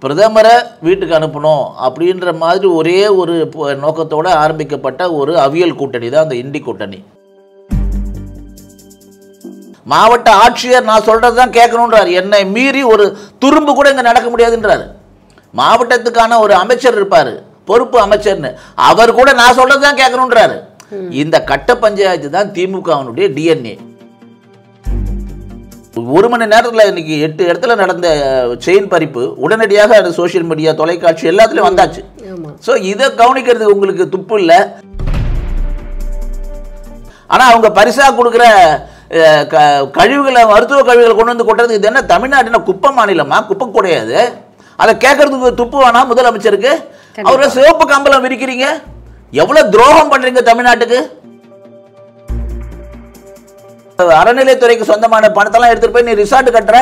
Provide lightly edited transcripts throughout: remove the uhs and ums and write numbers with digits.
பிரதமரை வீட்டுக்கு அனுப்பணும் அப்படின்ற மாதிரி ஒரே ஒரு நோக்கத்தோடு ஆரம்பிக்கப்பட்ட ஒரு அவியல் கூட்டணி தான் அந்த இண்டி கூட்டணி. மாவட்ட ஆட்சியர் நான் சொல்கிறது தான் கேட்கணுன்றார். என்னை மீறி ஒரு துரும்பு கூட இங்கே நடக்க முடியாதுன்றார். மாவட்டத்துக்கான ஒரு அமைச்சர் இருப்பார், பொறுப்பு அமைச்சர்னு, அவர் கூட நான் சொல்கிறது தான் கேட்கணுன்றாரு. இந்த கட்ட பஞ்சாயத்து தான் திமுகவினுடைய டிஎன்ஏ. ஒரு மணி நேரத்தில் இன்னைக்கு 8 இடத்துல நடந்த செயின் பறிப்பு உடனடியாக சோசியல் மீடியா, தொலைக்காட்சி எல்லாத்துலேயும் வந்தாச்சு. ஸோ இதை கவனிக்கிறதுக்கு உங்களுக்கு துப்பு இல்லை. ஆனால் அவங்க பரிசாக கொடுக்குற கழிவுகளை, மருத்துவ கழிவுகளை கொண்டு வந்து கொட்டுறது, இது என்ன தமிழ்நாட்டின குப்பை மாநிலமா? குப்பை கிடையாது. அதை கேட்கறதுக்கு துப்பு வேணாம் முதலமைச்சருக்கு. அவரை சிவப்பு கம்பளம் விரிக்கிறீங்க. எவ்வளவு துரோகம் பண்றீங்க தமிழ்நாட்டுக்கு. அறநிலைத்துறைக்கு சொந்தமான பணத்தெல்லாம் எடுத்துட்டு போய் நீ ரிசார்ட் கட்டுற.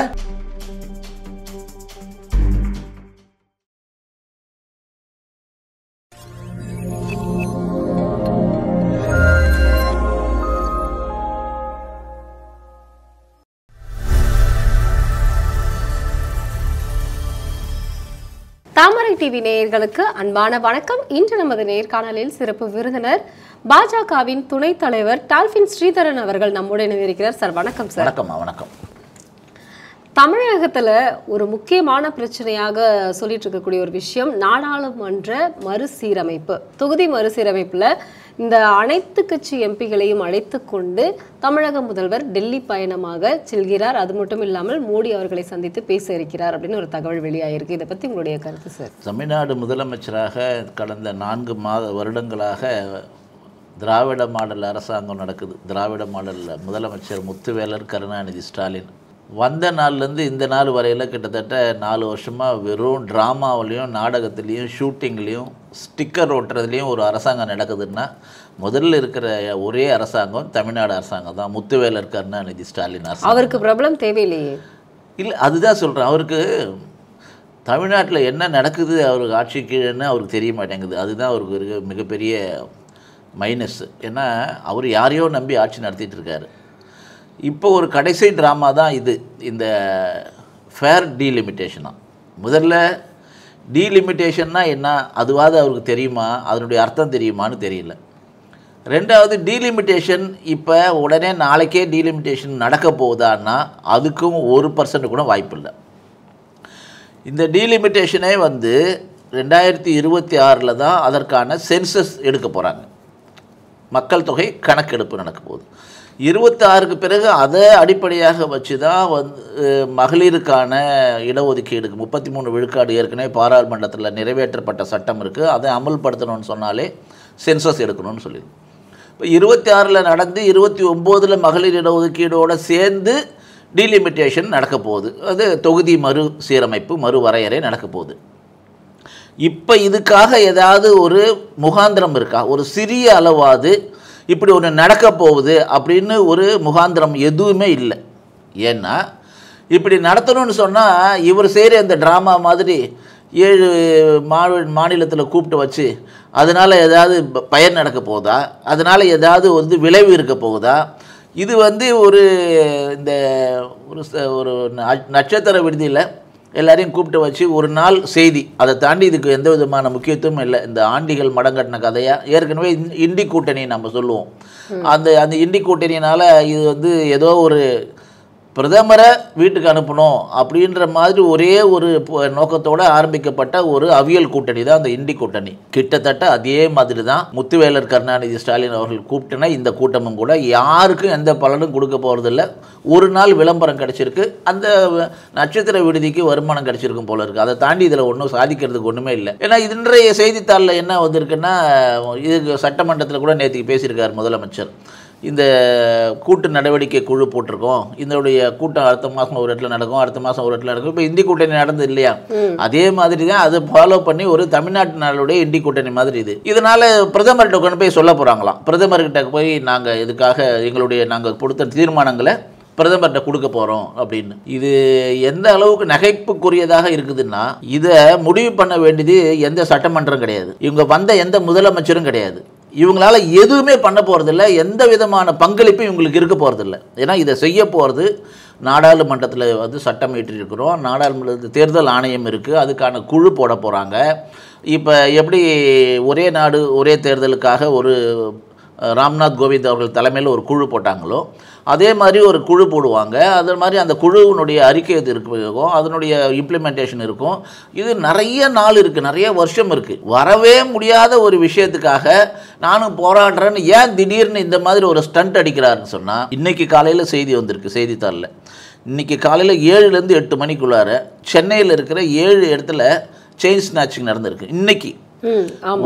தாமரை டிவி நேயர்களுக்கு அன்பான வணக்கம். இன்று நமது நேர்காணலில் சிறப்பு விருந்தினர் பாஜகவின் துணைத் தலைவர் டால்பின் ஸ்ரீதரன் அவர்கள் நம்முடன் இருக்கிறார். சார் வணக்கம். சார் வணக்கம். தமிழகத்துல ஒரு முக்கியமான பிரச்சனையாக சொல்லிட்டு இருக்கக்கூடிய ஒரு விஷயம் நாடாளுமன்ற மறுசீரமைப்பு. தொகுதி மறுசீரமைப்புல இந்த அனைத்து கட்சி எம்பிகளையும் அழைத்து கொண்டு தமிழக முதல்வர் டெல்லி பயணமாக செல்கிறார். அது மட்டும் இல்லாமல் மோடி அவர்களை சந்தித்து பேச இருக்கிறார் அப்படின்னு ஒரு தகவல் வெளியாயிருக்கு. இதை பத்தி உங்களுடைய கருத்து சார்? தமிழ்நாடு முதலமைச்சராக கடந்த 4 வருடங்களாக திராவிட மாடல் அரசாங்கம் நடக்குது. திராவிட மாடலில் முதலமைச்சர் முத்துவேலர் கருணாநிதி ஸ்டாலின் வந்த நாள்லேருந்து இந்த நாள் வரையில் கிட்டத்தட்ட 4 வருஷமாக வெறும் ட்ராமாவிலையும், நாடகத்துலேயும், ஷூட்டிங்லேயும், ஸ்டிக்கர் ஓட்டுறதுலேயும் ஒரு அரசாங்கம் நடக்குதுன்னா முதல்ல இருக்கிற ஒரே அரசாங்கம் தமிழ்நாடு அரசாங்கம் தான், முத்துவேலர் கருணாநிதி ஸ்டாலின் அரசாங்கம். அவருக்கு பிரபலம் தேவையில்லையே. இல்லை, அதுதான் சொல்கிறேன். அவருக்கு தமிழ்நாட்டில் என்ன நடக்குது அவருக்கு ஆட்சி கீழேன்னு அவருக்கு தெரிய மாட்டேங்குது. அதுதான் அவருக்கு இருக்க மிகப்பெரிய மைனஸ். ஏன்னா அவர் யாரையோ நம்பி ஆட்சி நடத்திட்டு இருக்காரு. இப்போ ஒரு கடைசி ட்ராமா தான் இது, இந்த ஃபேர் டீலிமிட்டேஷனாக. முதல்ல டீலிமிட்டேஷன்னா என்ன, அதுவாது அவருக்கு தெரியுமா, அதனுடைய அர்த்தம் தெரியுமான்னு தெரியல. ரெண்டாவது, டீலிமிட்டேஷன் இப்போ உடனே நாளைக்கே டீலிமிட்டேஷன் நடக்க போகுதான்னா அதுக்கும் 1% கூட வாய்ப்பு இல்லை. இந்த டீலிமிட்டேஷனே 2026 தான் அதற்கான சென்சஸ் எடுக்க போகிறாங்க. மக்கள் தொகை கணக்கெடுப்பு நடக்க போகுது. 26க்கு பிறகு அதை அடிப்படையாக வச்சு தான் மகளிருக்கான இடஒதுக்கீடுக்கு 33 விழுக்காடு ஏற்கனவே பாராளுமன்றத்தில் நிறைவேற்றப்பட்ட சட்டம் இருக்குது. அதை அமல்படுத்தணும்னு சொன்னாலே சென்சஸ் எடுக்கணும்னு சொல்லிடுது. இப்போ 26 நடந்து 29 மகளிர் இடஒதுக்கீடோடு சேர்ந்து டீலிமிட்டேஷன் நடக்க போகுது. அது தொகுதி மறு சீரமைப்பு, மறு வரையறை நடக்க போகுது. இப்போ இதுக்காக ஏதாவது ஒரு முகாந்திரம் இருக்கா? ஒரு சிறிய அளவாது இப்படி ஒன்று நடக்க போகுது அப்படின்னு ஒரு முகாந்திரம் எதுவுமே இல்லை. ஏன்னா இப்படி நடத்தணும்னு சொன்னால் இவர் செய்கிற இந்த ட்ராமா மாதிரி 7 மாநிலத்தில் கூப்பிட்டு வச்சு அதனால் ஏதாவது பயன் நடக்க போகுதா, அதனால் ஏதாவது விளைவு இருக்க போகுதா? இது ஒரு இந்த ஒரு நட்சத்திர விடுதியில் எல்லாரையும் கூப்பிட்டு வச்சு ஒரு நாள் செய்தி, அதை தாண்டி இதுக்கு எந்த விதமான முக்கியத்துவம் இல்லை. இந்த ஆண்டிகள் மடங்கட்டின கதையாக ஏற்கனவே இண்டி கூட்டணி நம்ம சொல்லுவோம். அந்த இண்டி கூட்டணியினால் இது ஏதோ ஒரு பிரதமரை வீட்டுக்கு அனுப்பணும் அப்படின்ற மாதிரி ஒரே ஒரு நோக்கத்தோடு ஆரம்பிக்கப்பட்ட ஒரு அவியல் கூட்டணி தான் அந்த இண்டி கூட்டணி. கிட்டத்தட்ட அதே மாதிரி தான் முத்துவேலர் கருணாநிதி ஸ்டாலின் அவர்கள் கூப்பிட்டுனா இந்த கூட்டமும் கூட யாருக்கும் எந்த பலனும் கொடுக்க போகிறதில்ல. ஒரு நாள் விளம்பரம் கிடச்சிருக்கு, அந்த நட்சத்திர விடுதிக்கு வருமானம் கிடச்சிருக்கும் போல இருக்குது. அதை தாண்டி இதில் ஒன்றும் சாதிக்கிறதுக்கு ஒன்றுமே இல்லை. ஏன்னா இன்றைய செய்தித்தாளில் என்ன வந்திருக்குன்னா, இதுக்கு சட்டமன்றத்தில் கூட நேற்றுக்கு பேசியிருக்கார் முதலமைச்சர். இந்த கூட்டு நடவடிக்கை குழு போட்டிருக்கோம், இதனுடைய கூட்டம் அடுத்த மாதம் ஒரு இடத்துல நடக்கும், அடுத்த மாதம் ஒரு இடத்துல நடக்கும். இப்போ இந்தி கூட்டணி நடந்தது இல்லையா, அதே மாதிரி தான் அதை ஃபாலோ பண்ணி ஒரு தமிழ்நாட்டு நாளுடைய இந்தி கூட்டணி மாதிரி இது. இதனால் பிரதமர்கிட்ட கொண்டு போய் சொல்ல போகிறாங்களாம். பிரதமர்கிட்ட போய் நாங்கள் இதுக்காக நாங்கள் கொடுத்த தீர்மானங்களை பிரதமர்கிட்ட கொடுக்க போகிறோம் அப்படின்னு. இது எந்த அளவுக்கு நகைப்புக்குரியதாக இருக்குதுன்னா, இதை முடிவு பண்ண வேண்டியது எந்த சட்டமன்றம் கிடையாது, இவங்க வந்த எந்த முதலமைச்சரும் கிடையாது. இவங்களால எதுவுமே பண்ண போகிறதில்ல, எந்த விதமான பங்களிப்பும் இவங்களுக்கு இருக்க போகிறதில்ல. ஏன்னா இதை செய்ய போகிறது நாடாளுமன்றத்தில் வந்து சட்டம் இயற்றிருக்கிறோம், நாடாளுமன்றத்தில் தேர்தல் ஆணையம் இருக்குது, அதுக்கான குழு போட போகிறாங்க. இப்போ எப்படி ஒரே நாடு ஒரே தேர்தலுக்காக ஒரு ராம்நாத் கோவிந்த் அவர்கள் தலைமையில் ஒரு குழு போட்டாங்களோ அதே மாதிரி ஒரு குழு போடுவாங்க. அது மாதிரி அந்த குழுவினுடைய அறிக்கை இது இருக்கும், அதனுடைய இம்ப்ளிமெண்டேஷன் இருக்கும். இது நிறைய நாள் இருக்குது, நிறைய வருஷம் இருக்குது. வரவே முடியாத ஒரு விஷயத்துக்காக நானும் போராடுறேன்னு ஏன் திடீர்னு இந்த மாதிரி ஒரு ஸ்டண்ட் அடிக்கிறாருன்னு சொன்னால், இன்றைக்கி காலையில் செய்தி வந்திருக்கு செய்தித்தாளில். இன்றைக்கி காலையில் 7லேருந்து 8 மணிக்குள்ளார சென்னையில் இருக்கிற 7 இடத்துல செயின் ஸ்நாச்சிங் நடந்திருக்கு. இன்றைக்கி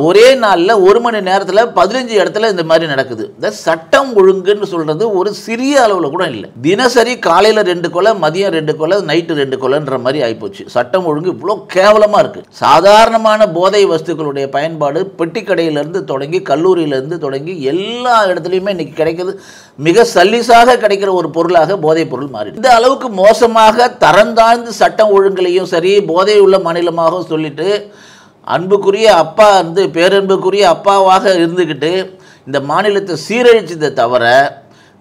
ஒரே நாளில் 1 மணி நேரத்தில் 15 இடத்துல இந்த மாதிரி நடக்குது. இந்த சட்டம் ஒழுங்குன்னு சொல்கிறது ஒரு சிறிய அளவில் கூட இல்லை. தினசரி காலையில் 2 கொலை, மதியம் 2 கொலை, நைட்டு 2 கொலைன்ற மாதிரி ஆகிப்போச்சு. சட்டம் ஒழுங்கு இவ்வளோ கேவலமாக இருக்குது. சாதாரணமான போதை வஸ்துக்களுடைய பயன்பாடு பெட்டி கடையிலேருந்து தொடங்கி கல்லூரியிலேருந்து தொடங்கி எல்லா இடத்துலையுமே இன்றைக்கி கிடைக்கிறது. மிக சல்லிசாக கிடைக்கிற ஒரு பொருளாக போதைப் பொருள் மாறிடுது. இந்த அளவுக்கு மோசமாக தரந்தாழ்ந்து சட்டம் ஒழுங்குலையும் சரி போதை உள்ள மாநிலமாக சொல்லிட்டு அன்புக்குரிய அப்பா வந்து பேரன்புக்குரிய அப்பாவாக இருந்துக்கிட்டு இந்த மாநிலத்தை சீரழிச்சதை தவிர,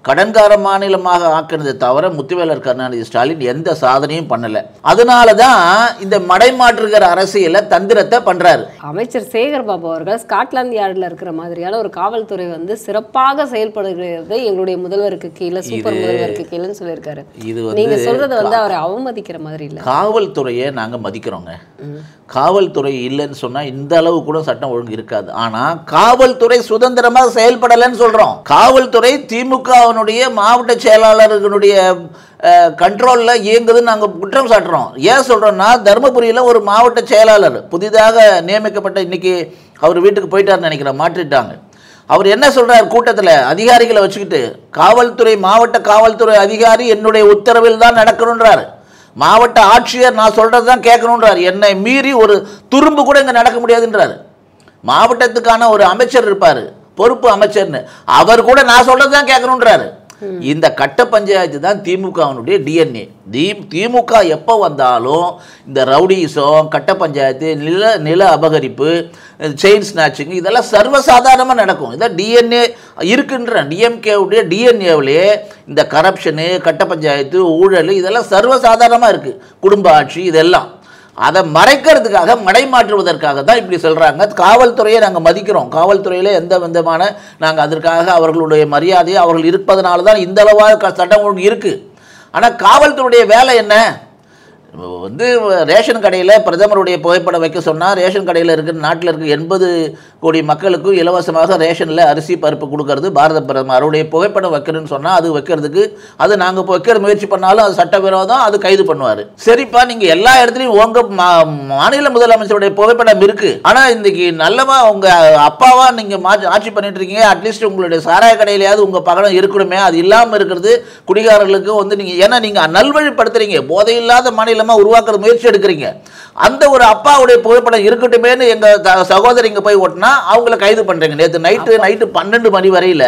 கடன்கார மாநிலமாக ஆக்கினதை தவிர முத்துவேலர் கருணாநிதி ஸ்டாலின் எந்த சாதனையும் பண்ணலை. அதனால தான் இந்த மடைமாற்றுகிற அரசியலை தந்திரத்தை பண்ணுறாரு. அமைச்சர் சேகர் பாபு அவர்கள் ஸ்காட்லாந்து யார்டில் இருக்கிற மாதிரியான ஒரு காவல்துறை வந்து சிறப்பாக செயல்படுகிறது எங்களுடைய முதல்வருக்கு கீழே, சூப்பர் முதல்வருக்கு கீழேன்னு சொல்லியிருக்காரு. இது நீங்க சொல்றது வந்து அவரை அவமதிக்கிற மாதிரி இல்லை. காவல்துறையை நாங்கள் மதிக்கிறோங்க. காவல்துறை இல்லைன்னு சொன்னால் இந்த அளவு கூட சட்டம் ஒழுங்கு இருக்காது. ஆனால் காவல்துறை சுதந்திரமாக செயல்படலைன்னு சொல்கிறோம். காவல்துறை திமுகவினுடைய மாவட்ட செயலாளர்களுடைய கண்ட்ரோலில் இயங்குதுன்னு நாங்கள் குற்றம் சாட்டுறோம். ஏன் சொல்கிறோன்னா, தருமபுரியில் ஒரு மாவட்ட செயலாளர் புதிதாக நியமிக்கப்பட்ட, இன்னைக்கு அவர் வீட்டுக்கு போயிட்டார்னு நினைக்கிறேன், மாற்றிட்டாங்க. அவர் என்ன சொல்கிறார் கூட்டத்தில் அதிகாரிகளை வச்சுக்கிட்டு, காவல்துறை மாவட்ட காவல்துறை அதிகாரி என்னுடைய உத்தரவில் தான் நடக்கணுன்றார். மாவட்ட ஆட்சியர் நான் சொல்கிறது தான் கேட்கணுன்றார். என்னை மீறி ஒரு துரும்பு கூட இங்கே நடக்க முடியாதுன்றார். மாவட்டத்துக்கான ஒரு அமைச்சர் இருப்பார், பொறுப்பு அமைச்சர்னு, அவர் கூட நான் சொல்கிறது தான் கேட்கணுன்றாரு. இந்த கட்ட பஞ்சாயத்து தான் திமுகவினுடைய டிஎன்ஏ. திமுக எப்போ வந்தாலும் இந்த ரவுடிசம், கட்ட பஞ்சாயத்து, நில அபகரிப்பு, செயின் ஸ்நாச்சிங் இதெல்லாம் சர்வசாதாரணமாக நடக்கும். இதான் டிஎன்ஏ இருக்குன்ற டிஎம்கேவுடைய டிஎன்ஏவிலே இந்த கரப்ஷனு, கட்ட பஞ்சாயத்து, ஊழல் இதெல்லாம் சர்வசாதாரணமாக இருக்குது. குடும்ப ஆட்சி இதெல்லாம் அதை மறைக்கிறதுக்காக, மடைமாற்றுவதற்காக தான் இப்படி சொல்கிறாங்க. காவல்துறையை நாங்கள் மதிக்கிறோம். காவல்துறையில் எந்த விதமான நாங்கள் அதற்காக அவர்களுடைய மரியாதையை அவர்கள் இருப்பதனால தான் இந்த அளவாக சட்டம் ஒழுங்கு இருக்குது. ஆனால் காவல்துறையுடைய வேலை என்ன? வந்து ரேஷன் கடையில் பிரதமருடைய புகைப்படம் வைக்க சொன்னால், ரேஷன் கடையில் இருக்கிற நாட்டில் இருக்கிற 80 கோடி மக்களுக்கும் இலவசமாக ரேஷனில் அரிசி பருப்பு கொடுக்கறது பாரத பிரதமர். அவருடைய புகைப்படம் வைக்கணும்னு சொன்னால் அது வைக்கிறதுக்கு, அது நாங்கள் வைக்கிற முயற்சி பண்ணாலும் அது சட்டவிரோதம், அது கைது பண்ணுவார். சரிப்பா, நீங்கள் எல்லா இடத்துலையும் உங்கள் மாநில முதலமைச்சருடைய புகைப்படம் இருக்குது, ஆனால் இன்றைக்கி நல்லவா உங்கள் அப்பாவா நீங்கள் ஆட்சி பண்ணிட்டு இருக்கீங்க, அட்லீஸ்ட் உங்களுடைய சாராய கடையிலையாவது உங்கள் பகடம் இருக்கணுமே. அது இல்லாமல் இருக்கிறது குடிகாரர்களுக்கு வந்து நீங்கள், ஏன்னா நீங்கள் நல்வழிப்படுத்துறீங்க, போதை இல்லாத மாநிலம் உருவாக்குற முயற்சி எடுக்கிறீங்க. அந்த ஒரு அப்பாவுடைய புகைப்படம் இருக்கட்டுமேனு எங்க சகோதரி இங்க போய் ஓட்டினா அவங்கள கைது பண்றீங்க. நேற்று நைட்டு 12 மணி வரையில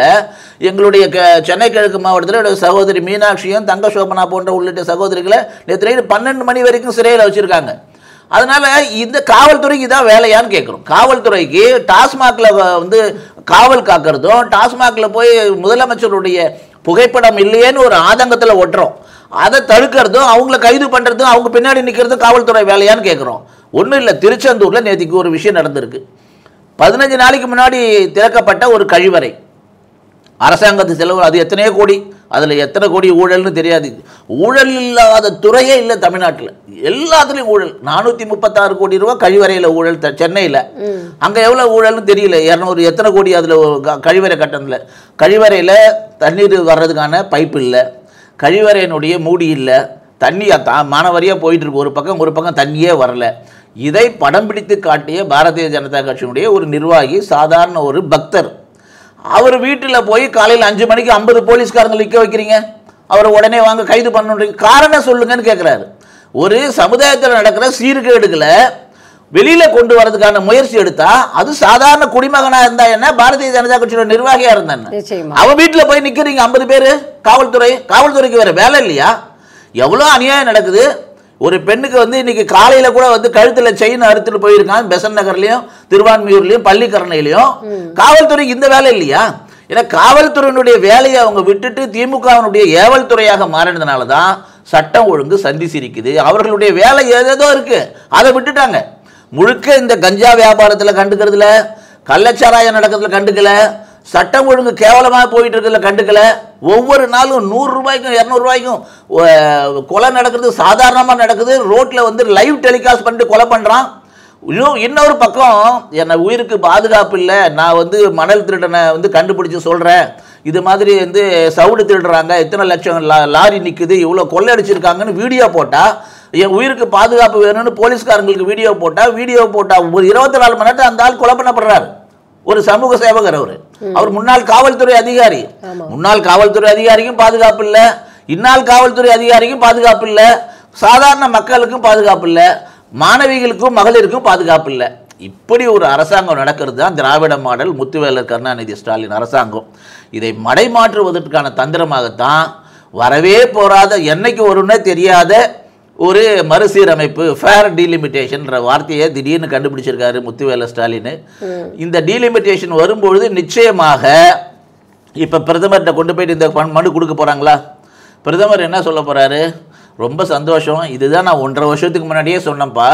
எங்களுடைய சென்னை கிழக்கு மாவட்டத்தில் சகோதரி மீனாட்சியும் தங்க சோபனா போன்ற உள்ளிட்ட சகோதரிகளை நேற்று நைட்டு 12 மணி வரைக்கும் சிறையில் வச்சிருக்காங்க. அதனால இந்த காவல்துறைக்கு தான் வேலையான்னு கேட்குறோம். காவல்துறைக்கு டாஸ்மாக்ல வந்து காவல் காக்கிறதும், டாஸ்மாக்ல போய் முதலமைச்சருடைய புகைப்படம் இல்லையேன்னு ஒரு ஆதங்கத்தில் ஒட்டுறோம், அதை தடுக்கிறதும், அவங்கள கைது பண்ணுறதும், அவங்க பின்னாடி நிற்கிறதும் காவல்துறை வேலையான்னு கேட்குறோம். ஒன்றும் இல்லை, திருச்செந்தூரில் நேற்றுக்கு ஒரு விஷயம் நடந்திருக்கு. 15 நாளைக்கு முன்னாடி திறக்கப்பட்ட ஒரு கழிவறை, அரசாங்கத்து செலவு, அது எத்தனையோ கோடி, அதில் எத்தனை கோடி ஊழல்னு தெரியாது. ஊழல் இல்லாத துறையே இல்லை தமிழ்நாட்டில், எல்லாத்துலேயும் ஊழல். 436 கோடி ரூபா கழிவறையில் ஊழல் சென்னையில். அங்கே எவ்வளோ ஊழல்னு தெரியல. 200 எத்தனை கோடி அதில் கழிவறை கட்டணத்தில். கழிவறையில் தண்ணீர் வர்றதுக்கான பைப்பு இல்லை, கழிவறையினுடைய மூடி இல்லை, தண்ணி மானவரியாக போயிட்டுருக்கு, ஒரு பக்கம் தண்ணியே வரல. இதை படம் பிடித்து காட்டிய பாரதிய ஜனதா கட்சியினுடைய ஒரு நிர்வாகி, சாதாரண ஒரு பக்தர், அவர் வீட்டில் போய் காலையில் 5 மணிக்கு 50 போலீஸ்காரங்க நிற்க வைக்கிறீங்க, அவரை உடனே வாங்க கைது பண்ணுறீங்க, காரணம் சொல்லுங்கன்னு கேட்குறாரு. ஒரு சமுதாயத்தில் நடக்கிற சீர்கேடுகளை வெளியில் கொண்டு வரதுக்கான முயற்சி எடுத்தா, அது சாதாரண குடிமகனாக இருந்தா என்ன, பாரதிய ஜனதா கட்சியோட நிர்வாகியாக இருந்தா அவன் வீட்டில் போய் நிற்கிறீங்க 50 பேர். காவல்துறைக்கு வேற வேலை இல்லையா? எவ்வளோ அநியாயம் நடக்குது. ஒரு பெண்ணுக்கு வந்து இன்னைக்கு காலையில் கூட வந்து கழுத்தில் செயின் அறுத்துட்டு போயிருக்கான் பெசன் நகர்லையும் திருவான்மியூர்லையும் பள்ளிக்கரணையிலையும். காவல்துறைக்கு இந்த வேலை இல்லையா? ஏன்னா காவல்துறையினுடைய வேலையை அவங்க விட்டுட்டு திமுகவினுடைய ஏவல் துறையாக மாறினதுனால தான் சட்டம் ஒழுங்கு சந்தி சிரிக்குது. அவர்களுடைய வேலை ஏதேதோ இருக்கு, அதை விட்டுட்டாங்க. முழுக்க இந்த கஞ்சா வியாபாரத்தில் கண்டுக்கிறதுல, கள்ளச்சாராயம் நடக்கிறதுல கண்டுக்கல, சட்டம் ஒழுங்கு கேவலமாக போயிட்டு இருக்கிறதுல கண்டுக்கல. ஒவ்வொரு நாளும் 100 ரூபாய்க்கும் 200 ரூபாய்க்கும் கொலை நடக்கிறது சாதாரணமாக நடக்குது. ரோட்டில் வந்து லைவ் டெலிகாஸ்ட் பண்ணிட்டு கொலை பண்ணுறான். இன்னொரு பக்கம் என்னை உயிருக்கு பாதுகாப்பு இல்லை, நான் வந்து மணல் திருடனை வந்து கண்டுபிடிச்சி சொல்கிறேன், இது மாதிரி வந்து சவுடு திருடுறாங்க, இத்தனை லட்சம் லாரி நிற்குது, இவ்வளோ கொள்ளையடிச்சிருக்காங்கன்னு வீடியோ போட்டால், என் உயிருக்கு பாதுகாப்பு வேணும்னு போலீஸ்காரங்களுக்கு வீடியோ போட்டால் ஒரு 24 மணி நேரத்தில் அந்த ஆள் கொலை பண்ணப்படுறாரு. ஒரு சமூக சேவகர் அவர் முன்னாள் காவல்துறை அதிகாரி. முன்னாள் காவல்துறை அதிகாரிக்கும் பாதுகாப்பு இல்லை, இந்நாள் காவல்துறை அதிகாரிக்கும் பாதுகாப்பு இல்லை, சாதாரண மக்களுக்கும் பாதுகாப்பு இல்லை, மாணவிகளுக்கும் மகளிருக்கும் பாதுகாப்பு இல்லை. இப்படி ஒரு அரசாங்கம் நடக்கிறது தான் திராவிட மாடல் முத்துவேலர் கருணாநிதி ஸ்டாலின் அரசாங்கம். இதை மடைமாற்றுவதற்கான தந்திரமாகத்தான் வரவே போராத என்னைக்கு வரும்னே தெரியாத ஒரு மறுசீரமைப்பு, ஃபேர் டீலிமிட்டேஷன்ற வார்த்தையை திடீர்னு கண்டுபிடிச்சிருக்காரு முத்துவேலர் ஸ்டாலின். இந்த டீலிமிட்டேஷன் வரும்பொழுது நிச்சயமாக இப்போ பிரதமர்கிட்ட கொண்டு போயிட்டு இந்த மனு கொடுக்க போகிறாங்களா? பிரதமர் என்ன சொல்ல போகிறாரு? ரொம்ப சந்தோஷம், இதுதான் நான் 1.5 வருஷத்துக்கு முன்னாடியே சொன்னேன்ப்பா.